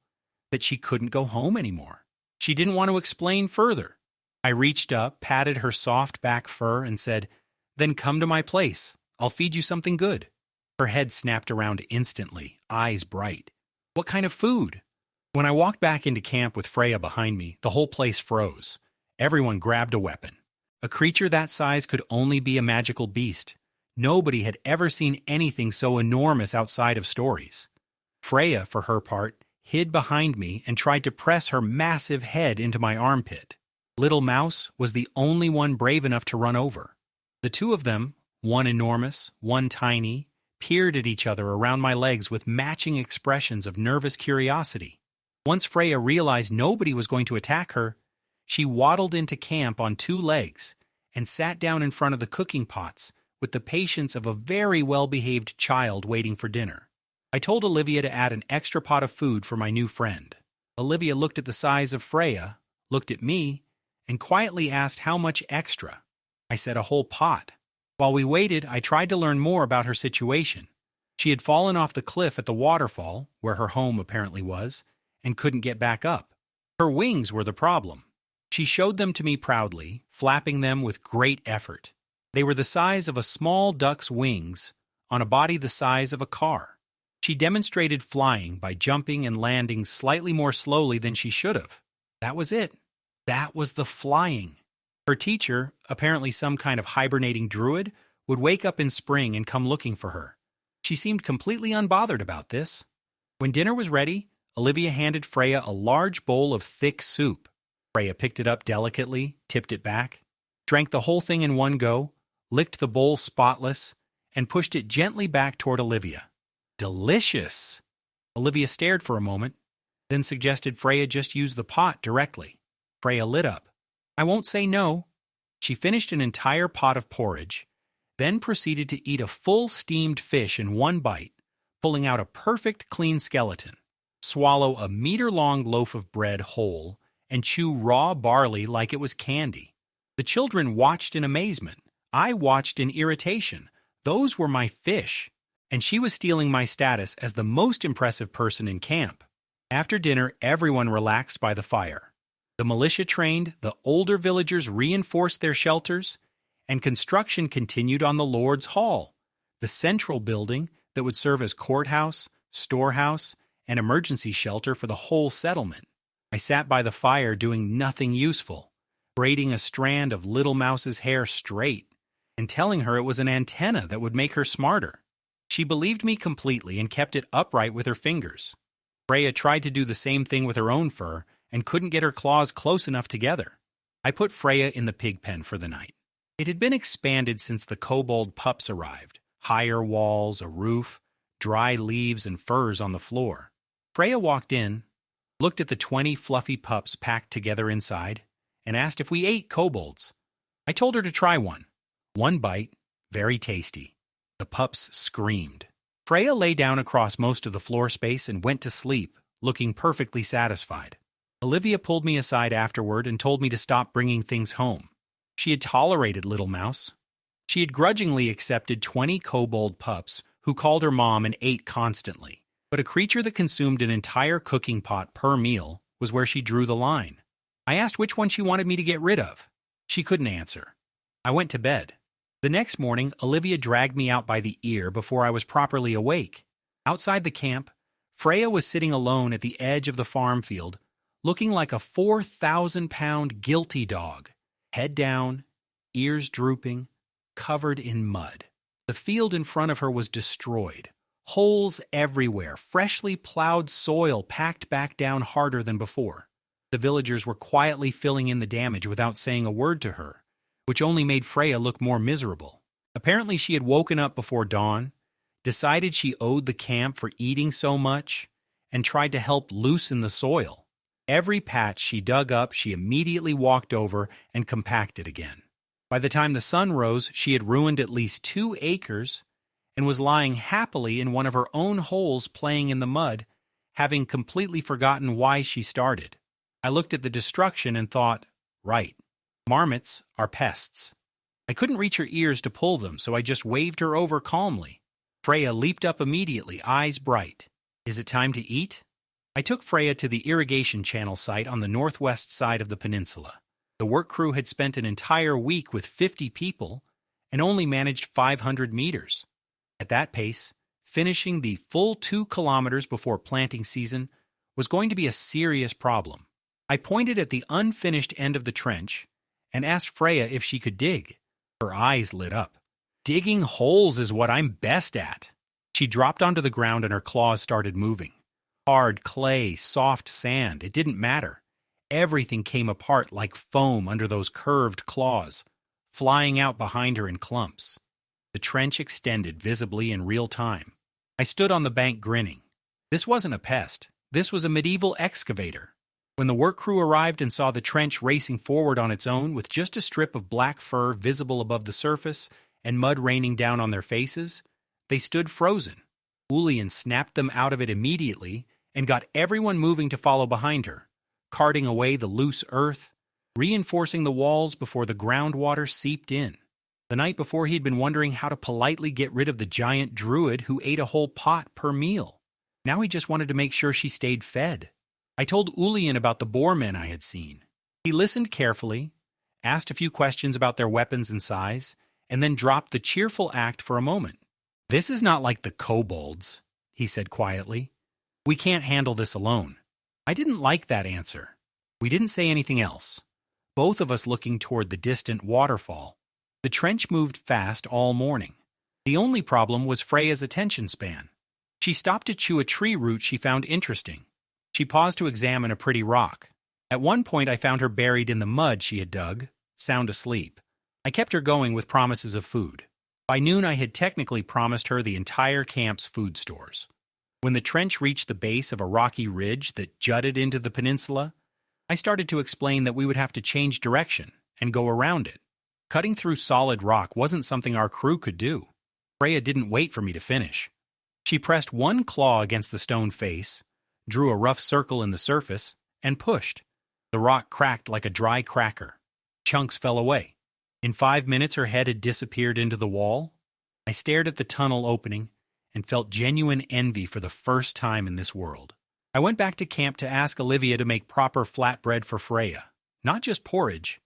A: that she couldn't go home anymore. She didn't want to explain further. I reached up, patted her soft back fur, and said, "Then come to my place. I'll feed you something good." Her head snapped around instantly, eyes bright. "What kind of food?" When I walked back into camp with Freya behind me, the whole place froze. Everyone grabbed a weapon. A creature that size could only be a magical beast. Nobody had ever seen anything so enormous outside of stories. Freya, for her part, hid behind me and tried to press her massive head into my armpit. Little Mouse was the only one brave enough to run over. The 2 of them, one enormous, one tiny, peered at each other around my legs with matching expressions of nervous curiosity. Once Freya realized nobody was going to attack her, she waddled into camp on 2 legs and sat down in front of the cooking pots with the patience of a very well-behaved child waiting for dinner. I told Olivia to add an extra pot of food for my new friend. Olivia looked at the size of Freya, looked at me, and quietly asked how much extra. I said a whole pot. While we waited, I tried to learn more about her situation. She had fallen off the cliff at the waterfall, where her home apparently was, and couldn't get back up. Her wings were the problem. She showed them to me proudly, flapping them with great effort. They were the size of a small duck's wings on a body the size of a car. She demonstrated flying by jumping and landing slightly more slowly than she should have. That was it. That was the flying. Her teacher, apparently some kind of hibernating druid, would wake up in spring and come looking for her. She seemed completely unbothered about this. When dinner was ready, Olivia handed Freya a large bowl of thick soup. Freya picked it up delicately, tipped it back, drank the whole thing in one go, licked the bowl spotless, and pushed it gently back toward Olivia. Delicious! Olivia stared for a moment, then suggested Freya just use the pot directly. Freya lit up. I won't say no. She finished an entire pot of porridge, then proceeded to eat a full steamed fish in one bite, pulling out a perfect clean skeleton, swallow a meter-long loaf of bread whole, and chew raw barley like it was candy. The children watched in amazement. I watched in irritation. Those were my fish, and she was stealing my status as the most impressive person in camp. After dinner, everyone relaxed by the fire. The militia trained, the older villagers reinforced their shelters, and construction continued on the Lord's Hall, the central building that would serve as courthouse, storehouse, and emergency shelter for the whole settlement. I sat by the fire doing nothing useful, braiding a strand of Little Mouse's hair straight, and telling her it was an antenna that would make her smarter. She believed me completely and kept it upright with her fingers. Freya tried to do the same thing with her own fur and couldn't get her claws close enough together. I put Freya in the pig pen for the night. It had been expanded since the kobold pups arrived. Higher walls, a roof, dry leaves and furs on the floor. Freya walked in, looked at the 20 fluffy pups packed together inside, and asked if we ate kobolds. I told her to try one. One bite, very tasty. The pups screamed. Freya lay down across most of the floor space and went to sleep, looking perfectly satisfied. Olivia pulled me aside afterward and told me to stop bringing things home. She had tolerated Little Mouse. She had grudgingly accepted 20 kobold pups who called her mom and ate constantly. But a creature that consumed an entire cooking pot per meal was where she drew the line. I asked which one she wanted me to get rid of. She couldn't answer. I went to bed. The next morning, Olivia dragged me out by the ear before I was properly awake. Outside the camp, Freya was sitting alone at the edge of the farm field, looking like a 4,000-pound guilty dog, head down, ears drooping, covered in mud. The field in front of her was destroyed. Holes everywhere, freshly plowed soil packed back down harder than before. The villagers were quietly filling in the damage without saying a word to her, which only made Freya look more miserable. Apparently she had woken up before dawn, decided she owed the camp for eating so much, and tried to help loosen the soil. Every patch she dug up, she immediately walked over and compacted again. By the time the sun rose, she had ruined at least 2 acres and was lying happily in one of her own holes playing in the mud, having completely forgotten why she started. I looked at the destruction and thought, right, marmots are pests. I couldn't reach her ears to pull them, so I just waved her over calmly. Freya leaped up immediately, eyes bright. Is it time to eat? I took Freya to the irrigation channel site on the northwest side of the peninsula. The work crew had spent an entire week with 50 people and only managed 500 meters. At that pace, finishing the full 2 kilometers before planting season was going to be a serious problem. I pointed at the unfinished end of the trench and asked Freya if she could dig. Her eyes lit up. Digging holes is what I'm best at. She dropped onto the ground and her claws started moving. Hard clay, soft sand, it didn't matter. Everything came apart like foam under those curved claws, flying out behind her in clumps. The trench extended visibly in real time. I stood on the bank grinning. This wasn't a pest. This was a medieval excavator. When the work crew arrived and saw the trench racing forward on its own with just a strip of black fur visible above the surface and mud raining down on their faces, they stood frozen. Ulian snapped them out of it immediately and got everyone moving to follow behind her, carting away the loose earth, reinforcing the walls before the groundwater seeped in. The night before, he'd been wondering how to politely get rid of the giant druid who ate a whole pot per meal. Now he just wanted to make sure she stayed fed. I told Ulian about the boar men I had seen. He listened carefully, asked a few questions about their weapons and size, and then dropped the cheerful act for a moment. This is not like the kobolds, he said quietly. "We can't handle this alone." I didn't like that answer. We didn't say anything else, both of us looking toward the distant waterfall. The trench moved fast all morning. The only problem was Freya's attention span. She stopped to chew a tree root she found interesting. She paused to examine a pretty rock. At one point I found her buried in the mud she had dug, sound asleep. I kept her going with promises of food. By noon I had technically promised her the entire camp's food stores. When the trench reached the base of a rocky ridge that jutted into the peninsula, I started to explain that we would have to change direction and go around it. Cutting through solid rock wasn't something our crew could do. Freya didn't wait for me to finish. She pressed one claw against the stone face, drew a rough circle in the surface, and pushed. The rock cracked like a dry cracker. Chunks fell away. In 5 minutes her head had disappeared into the wall. I stared at the tunnel opening and felt genuine envy for the first time in this world. I went back to camp to ask Olivia to make proper flatbread for Freya, not just porridge.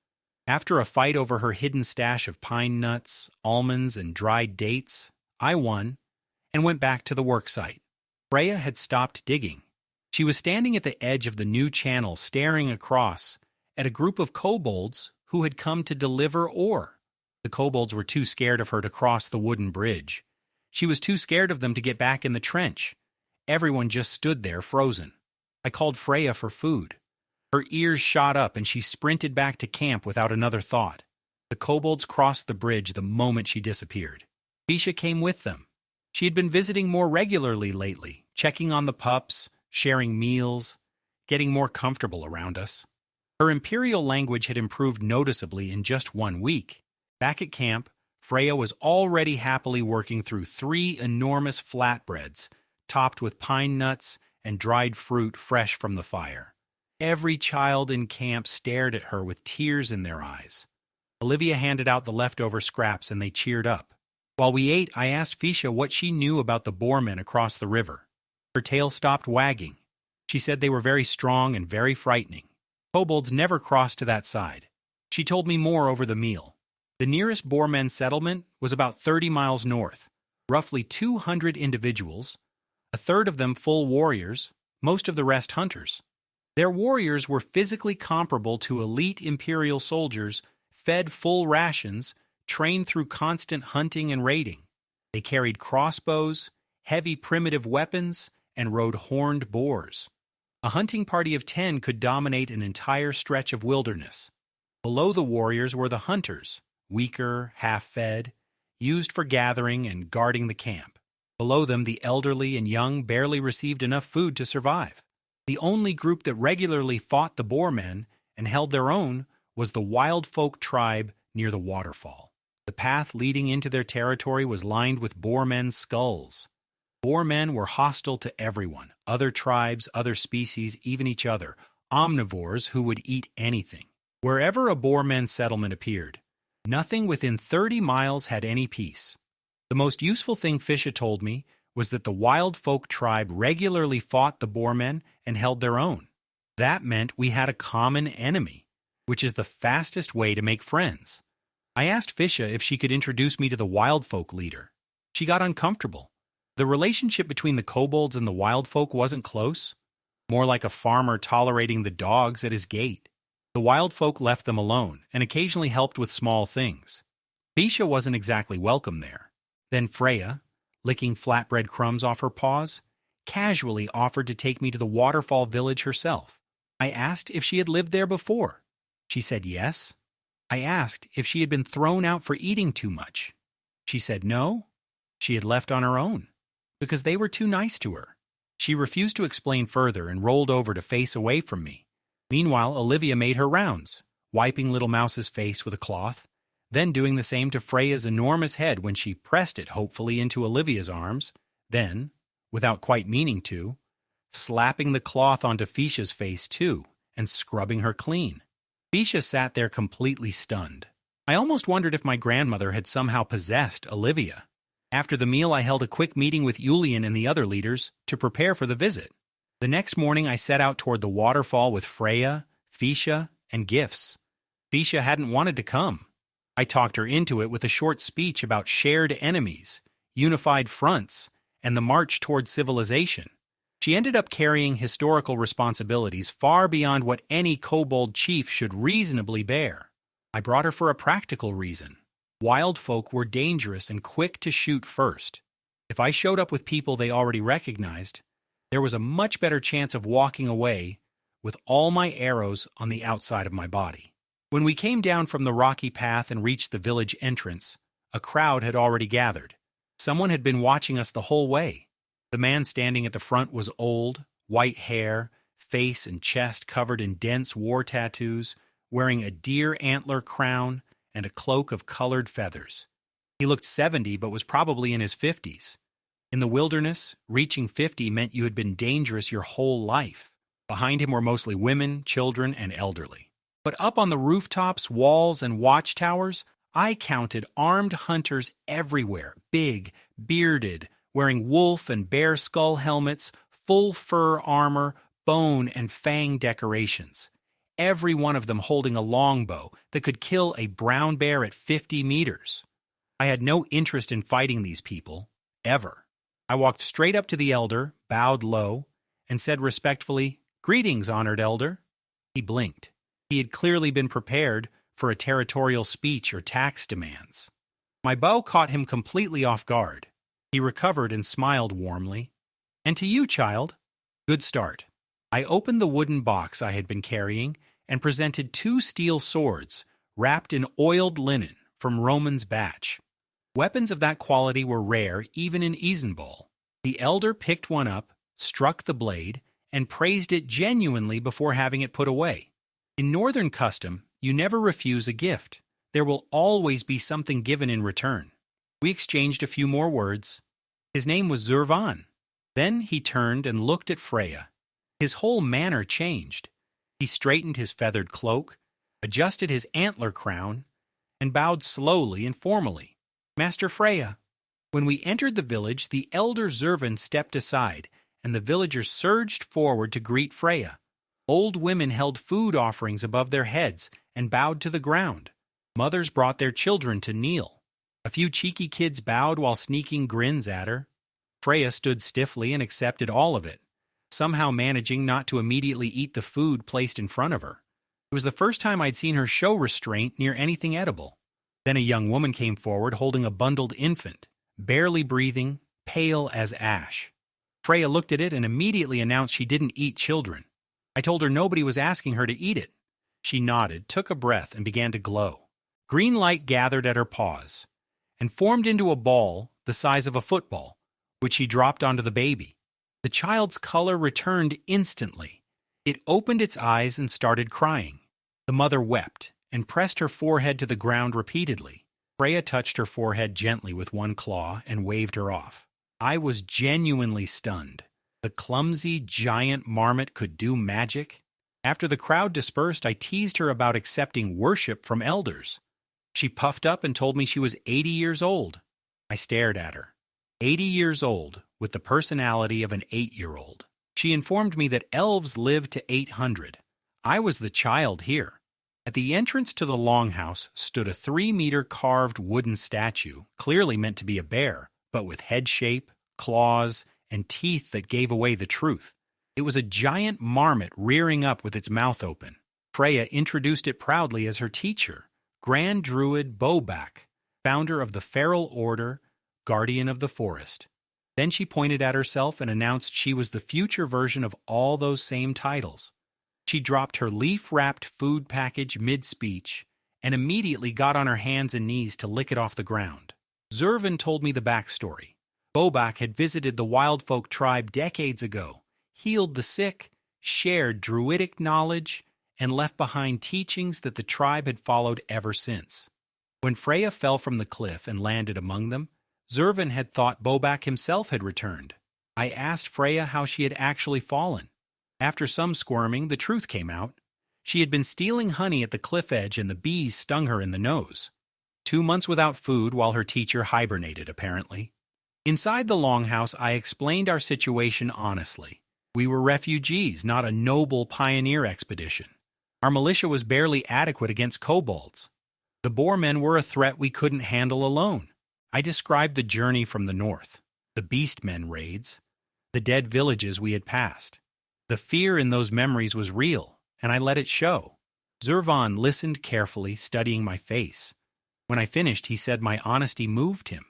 A: After a fight over her hidden stash of pine nuts, almonds, and dried dates, I won and went back to the work site. Freya had stopped digging. She was standing at the edge of the new channel staring across at a group of kobolds who had come to deliver ore. The kobolds were too scared of her to cross the wooden bridge. She was too scared of them to get back in the trench. Everyone just stood there frozen. I called Freya for food. Her ears shot up and she sprinted back to camp without another thought. The kobolds crossed the bridge the moment she disappeared. Fisha came with them. She had been visiting more regularly lately, checking on the pups, sharing meals, getting more comfortable around us. Her imperial language had improved noticeably in just 1 week. Back at camp, Freya was already happily working through 3 enormous flatbreads, topped with pine nuts and dried fruit fresh from the fire. Every child in camp stared at her with tears in their eyes. Olivia handed out the leftover scraps and they cheered up. While we ate, I asked Fisha what she knew about the boarmen across the river. Her tail stopped wagging. She said they were very strong and very frightening. Kobolds never crossed to that side. She told me more over the meal. The nearest boarmen settlement was about 30 miles north, roughly 200 individuals, a third of them full warriors, most of the rest hunters. Their warriors were physically comparable to elite imperial soldiers, fed full rations, trained through constant hunting and raiding. They carried crossbows, heavy primitive weapons, and rode horned boars. A hunting party of 10 could dominate an entire stretch of wilderness. Below the warriors were the hunters, weaker, half-fed, used for gathering and guarding the camp. Below them, the elderly and young barely received enough food to survive. The only group that regularly fought the boarmen and held their own was the wild folk tribe near the waterfall. The path leading into their territory was lined with boarmen's skulls. Boarmen were hostile to everyone, other tribes, other species, even each other, omnivores who would eat anything. Wherever a boarmen settlement appeared, nothing within 30 miles had any peace. The most useful thing Fisha told me was that the wild folk tribe regularly fought the boarmen and held their own. That meant we had a common enemy, which is the fastest way to make friends. I asked Fisha if she could introduce me to the wild folk leader. She got uncomfortable. The relationship between the kobolds and the wild folk wasn't close, more like a farmer tolerating the dogs at his gate. The wild folk left them alone and occasionally helped with small things. Fisha wasn't exactly welcome there. Then Freya, licking flatbread crumbs off her paws, casually offered to take me to the waterfall village herself. I asked if she had lived there before. She said yes. I asked if she had been thrown out for eating too much. She said no. She had left on her own, because they were too nice to her. She refused to explain further and rolled over to face away from me. Meanwhile, Olivia made her rounds, wiping Little Mouse's face with a cloth, then doing the same to Freya's enormous head when she pressed it hopefully into Olivia's arms, then, without quite meaning to, slapping the cloth onto Fisha's face too, and scrubbing her clean. Fisha sat there completely stunned. I almost wondered if my grandmother had somehow possessed Olivia. After the meal, I held a quick meeting with Julian and the other leaders to prepare for the visit. The next morning, I set out toward the waterfall with Freya, Fisha, and gifts. Fisha hadn't wanted to come. I talked her into it with a short speech about shared enemies, unified fronts, and the march toward civilization. She ended up carrying historical responsibilities far beyond what any kobold chief should reasonably bear. I brought her for a practical reason. Wild folk were dangerous and quick to shoot first. If I showed up with people they already recognized, there was a much better chance of walking away with all my arrows on the outside of my body. When we came down from the rocky path and reached the village entrance, a crowd had already gathered. Someone had been watching us the whole way. The man standing at the front was old, white hair, face and chest covered in dense war tattoos, wearing a deer antler crown and a cloak of colored feathers. He looked 70 but was probably in his 50s. In the wilderness, reaching 50 meant you had been dangerous your whole life. Behind him were mostly women, children, and elderly. But up on the rooftops, walls, and watchtowers, I counted armed hunters everywhere, big, bearded, wearing wolf and bear skull helmets, full fur armor, bone and fang decorations. Every one of them holding a longbow that could kill a brown bear at 50 meters. I had no interest in fighting these people, ever. I walked straight up to the elder, bowed low, and said respectfully, "Greetings, honored elder." He blinked. He had clearly been prepared for a territorial speech or tax demands. My bow caught him completely off guard. He recovered and smiled warmly. "And to you, child." Good start. I opened the wooden box I had been carrying and presented 2 steel swords wrapped in oiled linen from Roman's batch. Weapons of that quality were rare even in Isenbul. The elder picked one up, struck the blade, and praised it genuinely before having it put away. In northern custom, you never refuse a gift. There will always be something given in return. We exchanged a few more words. His name was Zurvan. Then he turned and looked at Freya. His whole manner changed. He straightened his feathered cloak, adjusted his antler crown, and bowed slowly and formally. "Master Freya." When we entered the village, the elder Zurvan stepped aside, and the villagers surged forward to greet Freya. Old women held food offerings above their heads and bowed to the ground. Mothers brought their children to kneel. A few cheeky kids bowed while sneaking grins at her. Freya stood stiffly and accepted all of it, somehow managing not to immediately eat the food placed in front of her. It was the first time I'd seen her show restraint near anything edible. Then a young woman came forward holding a bundled infant, barely breathing, pale as ash. Freya looked at it and immediately announced she didn't eat children. I told her nobody was asking her to eat it. She nodded, took a breath, and began to glow. Green light gathered at her paws and formed into a ball the size of a football, which she dropped onto the baby. The child's color returned instantly. It opened its eyes and started crying. The mother wept and pressed her forehead to the ground repeatedly. Freya touched her forehead gently with one claw and waved her off. I was genuinely stunned. The clumsy, giant marmot could do magic. After the crowd dispersed, I teased her about accepting worship from elders. She puffed up and told me she was 80 years old. I stared at her. 80 years old, with the personality of an 8-year-old. She informed me that elves lived to 800. I was the child here. At the entrance to the longhouse stood a 3-meter carved wooden statue, clearly meant to be a bear, but with head shape, claws, and teeth that gave away the truth. It was a giant marmot rearing up with its mouth open. Freya introduced it proudly as her teacher, Grand Druid Bobak, founder of the Feral Order, guardian of the forest. Then she pointed at herself and announced she was the future version of all those same titles. She dropped her leaf-wrapped food package mid-speech and immediately got on her hands and knees to lick it off the ground. Zurvan told me the backstory. Bobak had visited the wildfolk tribe decades ago, healed the sick, shared druidic knowledge, and left behind teachings that the tribe had followed ever since. When Freya fell from the cliff and landed among them, Zurvan had thought Bobak himself had returned. I asked Freya how she had actually fallen. After some squirming, the truth came out. She had been stealing honey at the cliff edge and the bees stung her in the nose. 2 months without food while her teacher hibernated, apparently. Inside the longhouse, I explained our situation honestly. We were refugees, not a noble pioneer expedition. Our militia was barely adequate against kobolds. The boar men were a threat we couldn't handle alone. I described the journey from the north. the beastmen raids, the dead villages we had passed. The fear in those memories was real, and I let it show. Zurvan listened carefully, studying my face. When I finished, he said my honesty moved him.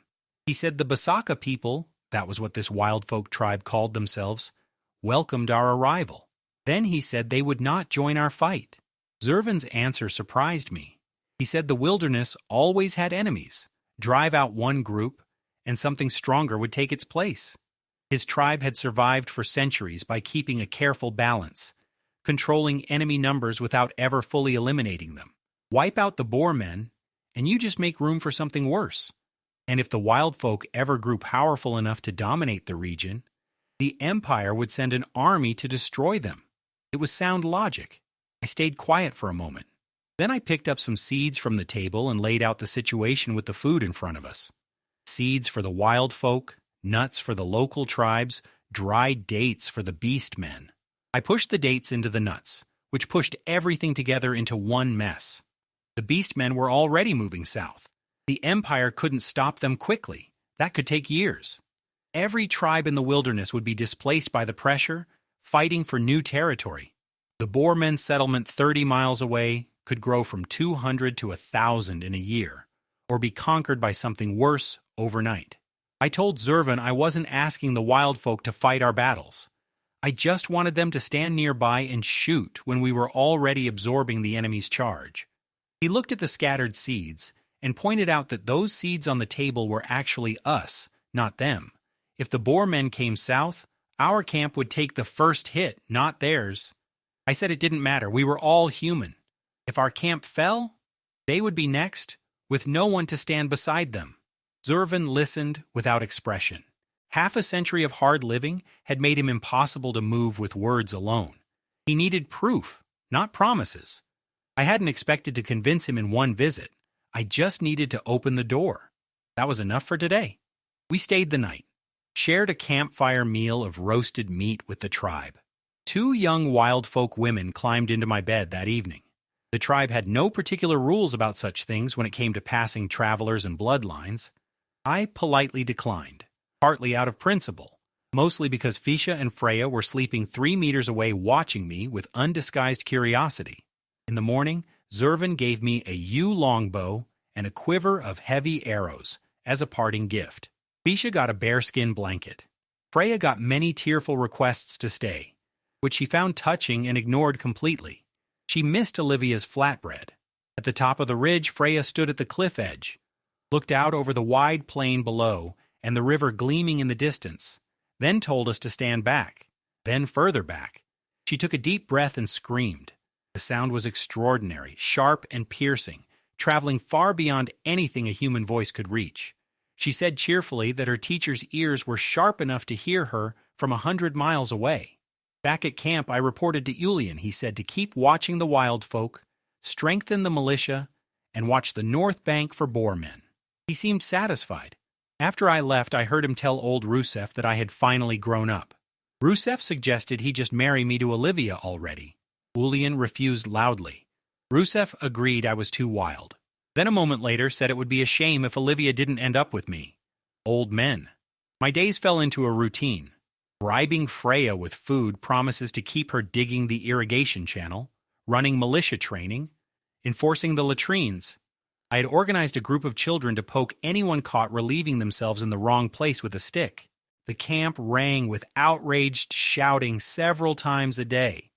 A: He said the Basaka people, that was what this wild folk tribe called themselves, welcomed our arrival. Then he said they would not join our fight. Zurvan's answer surprised me. He said the wilderness always had enemies. Drive out one group, and something stronger would take its place. His tribe had survived for centuries by keeping a careful balance, controlling enemy numbers without ever fully eliminating them. Wipe out the Boer men, and you just make room for something worse. And if the wild folk ever grew powerful enough to dominate the region, the Empire would send an army to destroy them. It was sound logic. I stayed quiet for a moment. Then I picked up some seeds from the table and laid out the situation with the food in front of us. Seeds for the wild folk, nuts for the local tribes, dried dates for the beast men. I pushed the dates into the nuts, which pushed everything together into one mess. The beast men were already moving south. The Empire couldn't stop them quickly. That could take years. Every tribe in the wilderness would be displaced by the pressure, fighting for new territory. The Boermen settlement 30 miles away could grow from 200 to 1,000 in a year, or be conquered by something worse overnight. I told Zurvan I wasn't asking the wild folk to fight our battles. I just wanted them to stand nearby and shoot when we were already absorbing the enemy's charge. He looked at the scattered seeds and pointed out that those seeds on the table were actually us, not them. If the Boermen came south, our camp would take the first hit, not theirs. I said it didn't matter. We were all human. If our camp fell, they would be next, with no one to stand beside them. Zurvan listened without expression. Half a century of hard living had made him impossible to move with words alone. He needed proof, not promises. I hadn't expected to convince him in one visit. I just needed to open the door. That was enough for today. We stayed the night, shared a campfire meal of roasted meat with the tribe. 2 young wild folk women climbed into my bed that evening. The tribe had no particular rules about such things when it came to passing travelers and bloodlines. I politely declined, partly out of principle, mostly because Fisha and Freya were sleeping 3 meters away watching me with undisguised curiosity. In the morning, Zurvan gave me a yew longbow and a quiver of heavy arrows as a parting gift. Fisha got a bearskin blanket. Freya got many tearful requests to stay, which she found touching and ignored completely. She missed Olivia's flatbread. At the top of the ridge, Freya stood at the cliff edge, looked out over the wide plain below and the river gleaming in the distance, then told us to stand back, then further back. She took a deep breath and screamed. The sound was extraordinary, sharp and piercing, traveling far beyond anything a human voice could reach. She said cheerfully that her teacher's ears were sharp enough to hear her from 100 miles away. Back at camp, I reported to Julian. He said to keep watching the wild folk, strengthen the militia, and watch the north bank for Boermen. He seemed satisfied. After I left, I heard him tell old Rusev that I had finally grown up. Rusev suggested he just marry me to Olivia already. Julian refused loudly. Rusev agreed I was too wild. Then a moment later said it would be a shame if Olivia didn't end up with me. Old men. My days fell into a routine. Bribing Freya with food promises to keep her digging the irrigation channel, running militia training, enforcing the latrines. I had organized a group of children to poke anyone caught relieving themselves in the wrong place with a stick. The camp rang with outraged shouting several times a day.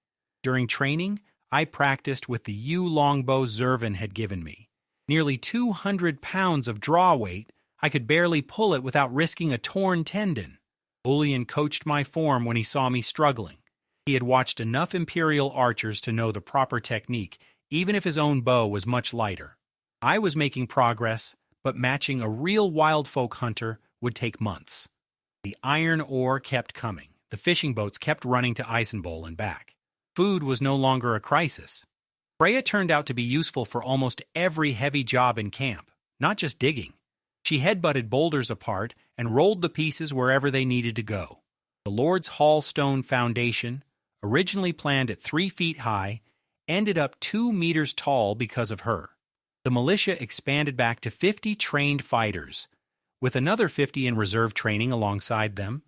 A: During training, I practiced with the yew longbow Zurvan had given me. Nearly 200 pounds of draw weight, I could barely pull it without risking a torn tendon. Julian coached my form when he saw me struggling. He had watched enough Imperial archers to know the proper technique, even if his own bow was much lighter. I was making progress, but matching a real wild folk hunter would take months. The iron ore kept coming. The fishing boats kept running to Eisenbowl and back. Food was no longer a crisis. Freya turned out to be useful for almost every heavy job in camp, not just digging. She headbutted boulders apart and rolled the pieces wherever they needed to go. The Lord's Hall stone foundation, originally planned at 3 feet high, ended up 2 meters tall because of her. The militia expanded back to 50 trained fighters, with another 50 in reserve training alongside them.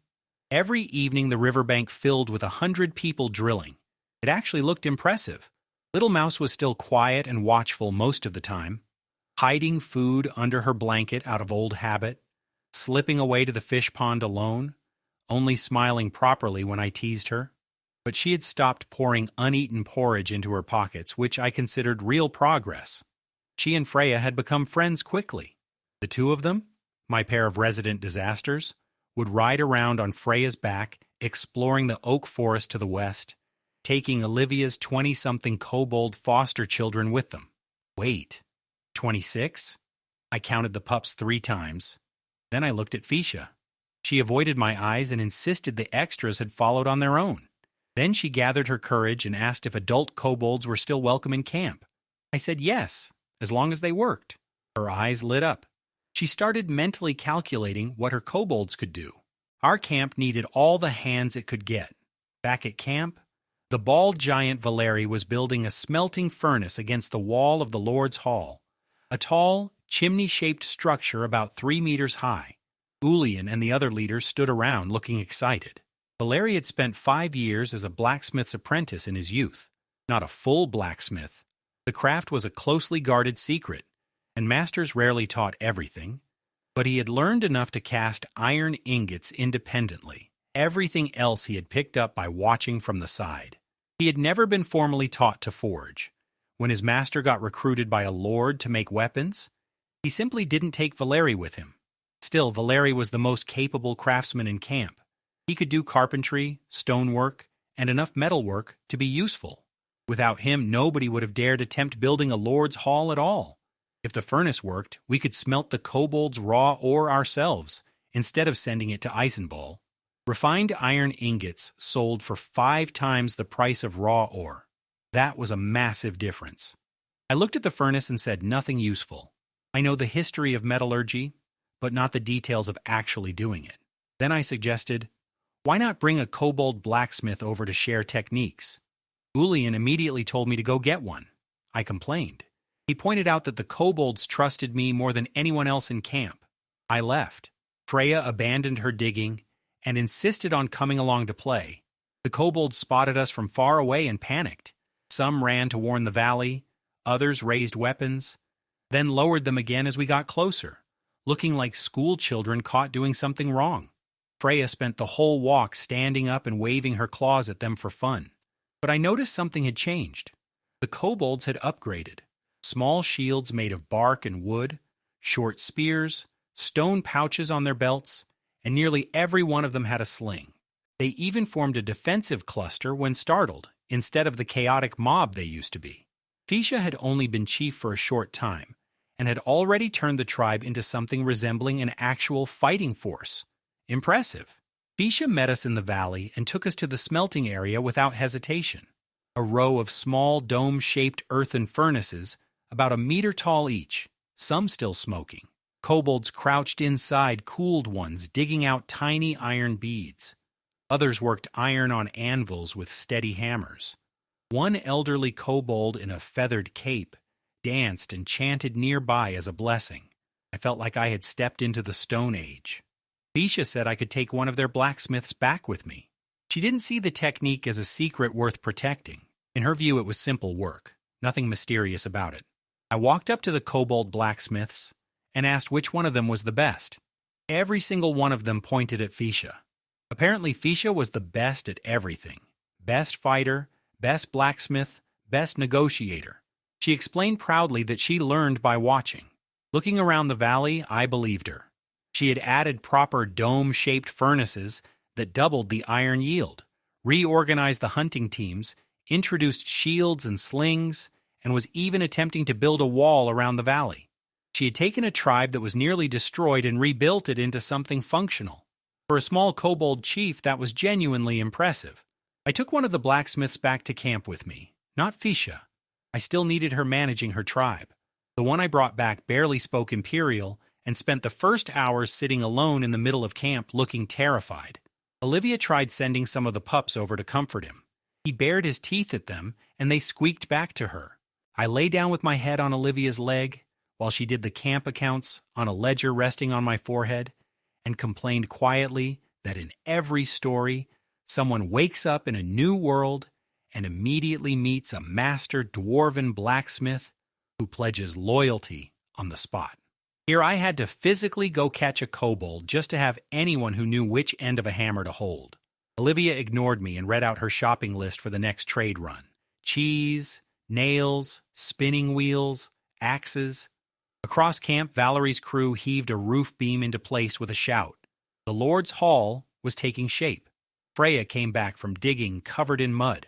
A: Every evening the riverbank filled with 100 people drilling. It actually looked impressive. Little Mouse was still quiet and watchful most of the time, hiding food under her blanket out of old habit, slipping away to the fish pond alone, only smiling properly when I teased her. But she had stopped pouring uneaten porridge into her pockets, which I considered real progress. She and Freya had become friends quickly. The two of them, my pair of resident disasters, would ride around on Freya's back, exploring the oak forest to the west, taking Olivia's 20-something kobold foster children with them. Wait, 26? I counted the pups 3 times. Then I looked at Fisha. She avoided my eyes and insisted the extras had followed on their own. Then she gathered her courage and asked if adult kobolds were still welcome in camp. I said yes, as long as they worked. Her eyes lit up. She started mentally calculating what her kobolds could do. Our camp needed all the hands it could get. Back at camp, the bald giant Valeri was building a smelting furnace against the wall of the Lord's Hall, a tall, chimney-shaped structure about 3 meters high. Ulian and the other leaders stood around looking excited. Valeri had spent 5 years as a blacksmith's apprentice in his youth. Not a full blacksmith. The craft was a closely guarded secret, and masters rarely taught everything. But he had learned enough to cast iron ingots independently. Everything else he had picked up by watching from the side. He had never been formally taught to forge. When his master got recruited by a lord to make weapons, he simply didn't take Valeri with him. Still, Valeri was the most capable craftsman in camp. He could do carpentry, stonework, and enough metalwork to be useful. Without him, nobody would have dared attempt building a lord's hall at all. If the furnace worked, we could smelt the kobold's raw ore ourselves, instead of sending it to Eisenball. Refined iron ingots sold for 5 times the price of raw ore. That was a massive difference. I looked at the furnace and said nothing useful. I know the history of metallurgy, but not the details of actually doing it. Then I suggested, why not bring a kobold blacksmith over to share techniques? Ulian immediately told me to go get one. I complained. He pointed out that the kobolds trusted me more than anyone else in camp. I left. Freya abandoned her digging and insisted on coming along to play. The kobolds spotted us from far away and panicked. Some ran to warn the valley, others raised weapons, then lowered them again as we got closer, looking like school children caught doing something wrong. Freya spent the whole walk standing up and waving her claws at them for fun. But I noticed something had changed. The kobolds had upgraded. Small shields made of bark and wood, short spears, stone pouches on their belts, and nearly every one of them had a sling. They even formed a defensive cluster when startled, instead of the chaotic mob they used to be. Fisha had only been chief for a short time, and had already turned the tribe into something resembling an actual fighting force. Impressive. Fisha met us in the valley and took us to the smelting area without hesitation. A row of small dome-shaped earthen furnaces, about 1 meter tall each, some still smoking. Kobolds crouched inside cooled ones, digging out tiny iron beads. Others worked iron on anvils with steady hammers. One elderly kobold in a feathered cape danced and chanted nearby as a blessing. I felt like I had stepped into the Stone Age. Fisha said I could take one of their blacksmiths back with me. She didn't see the technique as a secret worth protecting. In her view, it was simple work, nothing mysterious about it. I walked up to the kobold blacksmiths and asked which one of them was the best. Every single one of them pointed at Fisha. Apparently, Fisha was the best at everything. Best fighter, best blacksmith, best negotiator. She explained proudly that she learned by watching. Looking around the valley, I believed her. She had added proper dome-shaped furnaces that doubled the iron yield, reorganized the hunting teams, introduced shields and slings, and was even attempting to build a wall around the valley. She had taken a tribe that was nearly destroyed and rebuilt it into something functional. For a small kobold chief, that was genuinely impressive. I took one of the blacksmiths back to camp with me, not Fisha. I still needed her managing her tribe. The one I brought back barely spoke Imperial and spent the first hours sitting alone in the middle of camp looking terrified. Olivia tried sending some of the pups over to comfort him. He bared his teeth at them, and they squeaked back to her. I lay down with my head on Olivia's leg, while she did the camp accounts on a ledger resting on my forehead and complained quietly that in every story, someone wakes up in a new world and immediately meets a master dwarven blacksmith who pledges loyalty on the spot. Here I had to physically go catch a kobold just to have anyone who knew which end of a hammer to hold. Olivia ignored me and read out her shopping list for the next trade run. Cheese, nails, spinning wheels, axes. Across camp, Valerie's crew heaved a roof beam into place with a shout. The Lord's Hall was taking shape. Freya came back from digging covered in mud,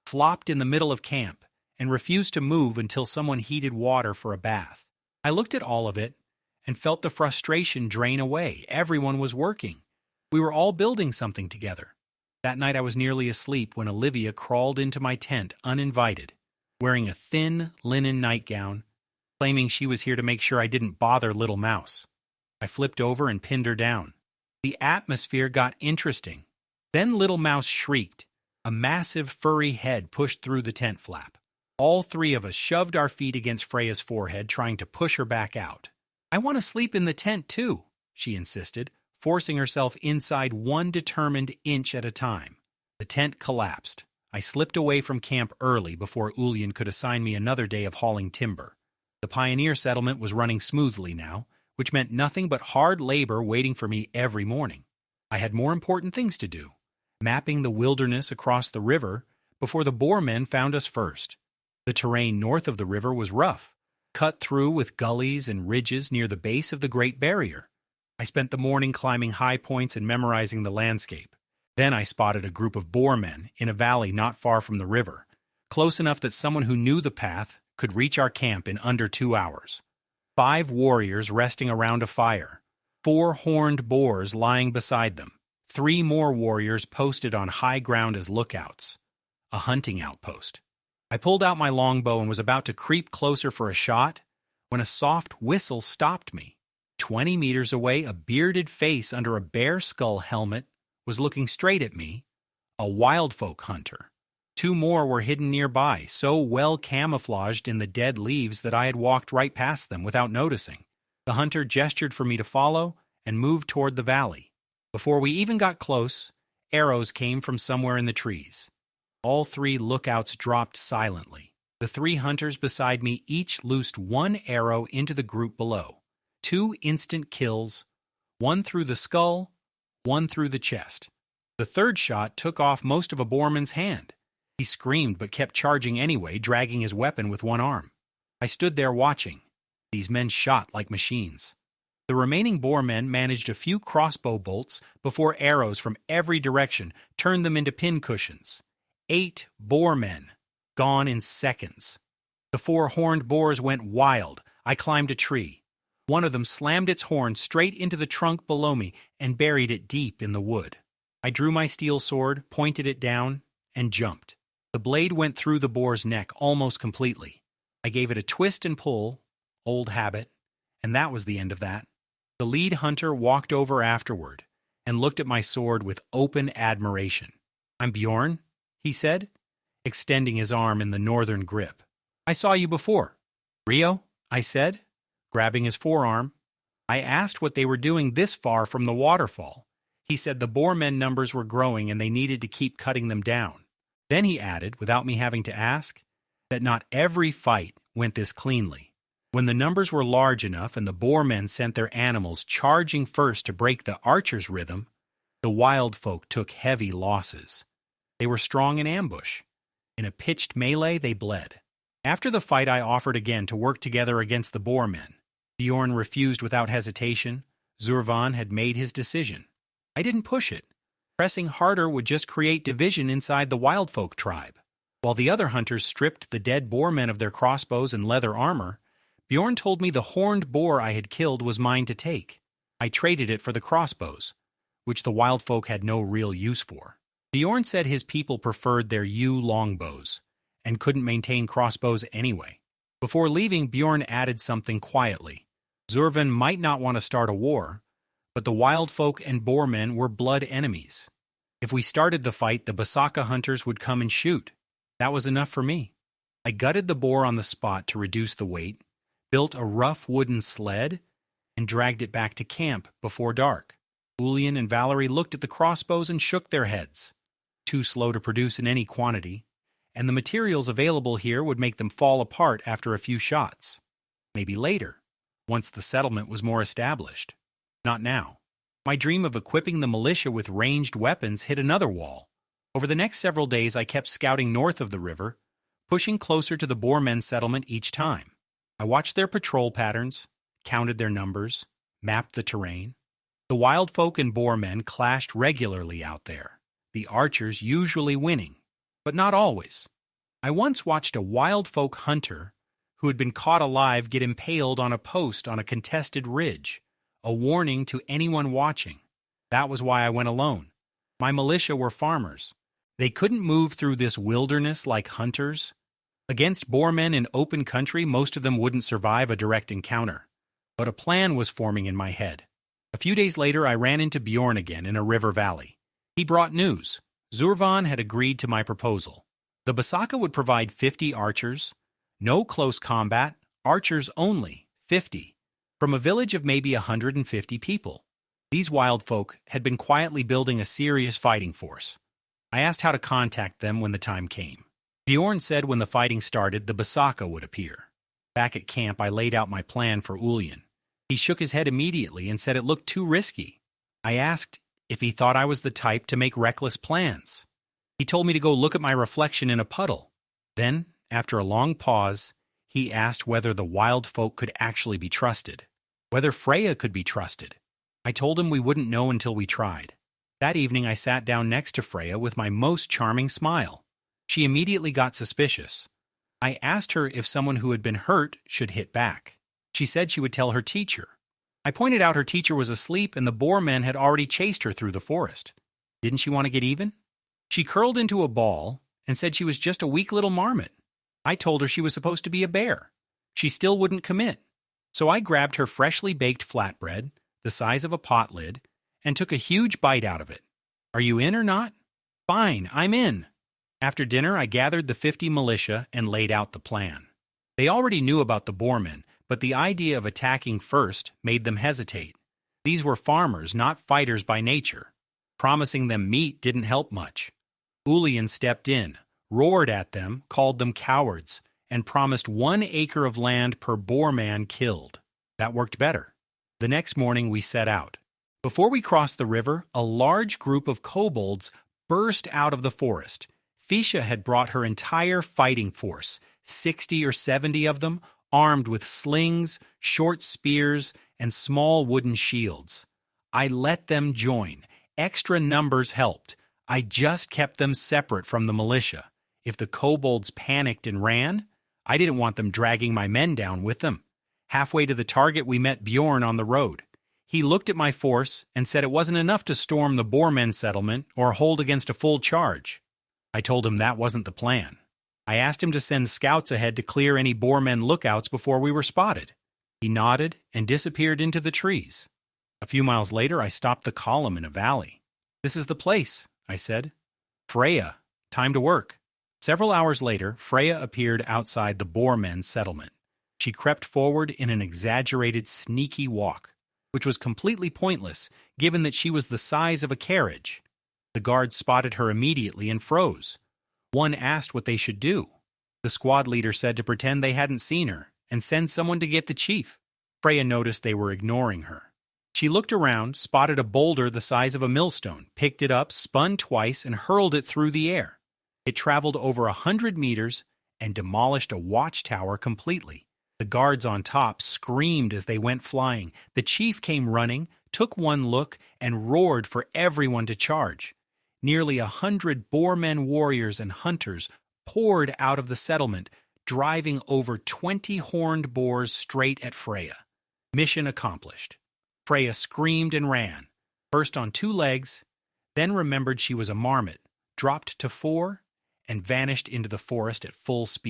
A: flopped in the middle of camp, and refused to move until someone heated water for a bath. I looked at all of it and felt the frustration drain away. Everyone was working. We were all building something together. That night I was nearly asleep when Olivia crawled into my tent uninvited, wearing a thin linen nightgown, claiming she was here to make sure I didn't bother Little Mouse. I flipped over and pinned her down. The atmosphere got interesting. Then Little Mouse shrieked. A massive furry head pushed through the tent flap. All three of us shoved our feet against Freya's forehead, trying to push her back out. "I want to sleep in the tent, too," she insisted, forcing herself inside one determined inch at a time. The tent collapsed. I slipped away from camp early before Ulyan could assign me another day of hauling timber. The pioneer settlement was running smoothly now, which meant nothing but hard labor waiting for me every morning. I had more important things to do, mapping the wilderness across the river before the Boermen found us first. The terrain north of the river was rough, cut through with gullies and ridges near the base of the Great Barrier. I spent the morning climbing high points and memorizing the landscape. Then I spotted a group of Boermen in a valley not far from the river, close enough that someone who knew the path could reach our camp in under 2 hours. 5 warriors resting around a fire, 4 horned boars lying beside them, 3 more warriors posted on high ground as lookouts. A hunting outpost. I pulled out my longbow and was about to creep closer for a shot when a soft whistle stopped me. 20 meters away, a bearded face under a bear skull helmet was looking straight at me, a wildfolk hunter. 2 more were hidden nearby, so well camouflaged in the dead leaves that I had walked right past them without noticing. The hunter gestured for me to follow and moved toward the valley. Before we even got close, arrows came from somewhere in the trees. All 3 lookouts dropped silently. The 3 hunters beside me each loosed 1 arrow into the group below. 2 instant kills, 1 through the skull, 1 through the chest. The 3rd shot took off most of a Boerman's hand. He screamed but kept charging anyway, dragging his weapon with 1 arm. I stood there watching. These men shot like machines. The remaining Boermen managed a few crossbow bolts before arrows from every direction turned them into pincushions. 8 Boermen, gone in seconds. The 4 horned boars went wild. I climbed a tree. One of them slammed its horn straight into the trunk below me and buried it deep in the wood. I drew my steel sword, pointed it down, and jumped. The blade went through the boar's neck almost completely. I gave it a twist and pull, old habit, and that was the end of that. The lead hunter walked over afterward and looked at my sword with open admiration. "I'm Bjorn," he said, extending his arm in the northern grip. "I saw you before." "Rio?" I said, grabbing his forearm. I asked what they were doing this far from the waterfall. He said the Boermen numbers were growing and they needed to keep cutting them down. Then he added, without me having to ask, that not every fight went this cleanly. When the numbers were large enough and the Boermen sent their animals charging first to break the archers' rhythm, the wild folk took heavy losses. They were strong in ambush. In a pitched melee, they bled. After the fight, I offered again to work together against the Boermen. Bjorn refused without hesitation. Zurvan had made his decision. I didn't push it. Pressing harder would just create division inside the wildfolk tribe. While the other hunters stripped the dead Boermen of their crossbows and leather armor, Bjorn told me the horned boar I had killed was mine to take. I traded it for the crossbows, which the wildfolk had no real use for. Bjorn said his people preferred their yew longbows and couldn't maintain crossbows anyway. Before leaving, Bjorn added something quietly. Zurvan might not want to start a war, but the wildfolk and Boermen were blood enemies. If we started the fight, the Basaka hunters would come and shoot. That was enough for me. I gutted the boar on the spot to reduce the weight, built a rough wooden sled, and dragged it back to camp before dark. Ulyan and Valerie looked at the crossbows and shook their heads. Too slow to produce in any quantity, and the materials available here would make them fall apart after a few shots. Maybe later, once the settlement was more established. Not now. My dream of equipping the militia with ranged weapons hit another wall. Over the next several days, I kept scouting north of the river, pushing closer to the Boermen settlement each time. I watched their patrol patterns, counted their numbers, mapped the terrain. The wild folk and Boermen clashed regularly out there, the archers usually winning, but not always. I once watched a wild folk hunter who had been caught alive get impaled on a post on a contested ridge, a warning to anyone watching. That was why I went alone. My militia were farmers. They couldn't move through this wilderness like hunters. Against Boermen in open country, most of them wouldn't survive a direct encounter. But a plan was forming in my head. A few days later, I ran into Bjorn again in a river valley. He brought news. Zurvan had agreed to my proposal. The Basaka would provide 50 archers, no close combat, archers only, 50, from a village of maybe 150 people. These wild folk had been quietly building a serious fighting force. I asked how to contact them when the time came. Bjorn said when the fighting started, the Basaka would appear. Back at camp, I laid out my plan for Ulyan. He shook his head immediately and said it looked too risky. I asked if he thought I was the type to make reckless plans. He told me to go look at my reflection in a puddle. Then, after a long pause, he asked whether the wild folk could actually be trusted, whether Freya could be trusted. I told him we wouldn't know until we tried. That evening I sat down next to Freya with my most charming smile. She immediately got suspicious. I asked her if someone who had been hurt should hit back. She said she would tell her teacher. I pointed out her teacher was asleep and the Boermen had already chased her through the forest. Didn't she want to get even? She curled into a ball and said she was just a weak little marmot. I told her she was supposed to be a bear. She still wouldn't commit. So I grabbed her freshly baked flatbread, the size of a pot lid, and took a huge bite out of it. Are you in or not? Fine, I'm in. After dinner, I gathered the 50 militia and laid out the plan. They already knew about the Boermen, but the idea of attacking first made them hesitate. These were farmers, not fighters by nature. Promising them meat didn't help much. Ulyan stepped in, roared at them, called them cowards, and promised 1 acre of land per Boerman killed. That worked better. The next morning we set out. Before we crossed the river, a large group of kobolds burst out of the forest. Fisha had brought her entire fighting force, 60 or 70 of them, armed with slings, short spears, and small wooden shields. I let them join. Extra numbers helped. I just kept them separate from the militia. If the kobolds panicked and ran, I didn't want them dragging my men down with them. Halfway to the target, we met Bjorn on the road. He looked at my force and said it wasn't enough to storm the Boermen settlement or hold against a full charge. I told him that wasn't the plan. I asked him to send scouts ahead to clear any Boermen lookouts before we were spotted. He nodded and disappeared into the trees. A few miles later, I stopped the column in a valley. This is the place, I said. Freya, time to work. Several hours later, Freya appeared outside the Boermen settlement. She crept forward in an exaggerated, sneaky walk, which was completely pointless, given that she was the size of a carriage. The guards spotted her immediately and froze. One asked what they should do. The squad leader said to pretend they hadn't seen her and send someone to get the chief. Freya noticed they were ignoring her. She looked around, spotted a boulder the size of a millstone, picked it up, spun twice, and hurled it through the air. It traveled over 100 meters and demolished a watchtower completely. The guards on top screamed as they went flying. The chief came running, took one look, and roared for everyone to charge. Nearly 100 Boermen warriors and hunters poured out of the settlement, driving over 20 horned boars straight at Freya. Mission accomplished. Freya screamed and ran, first on 2 legs, then remembered she was a marmot, dropped to 4, and vanished into the forest at full speed.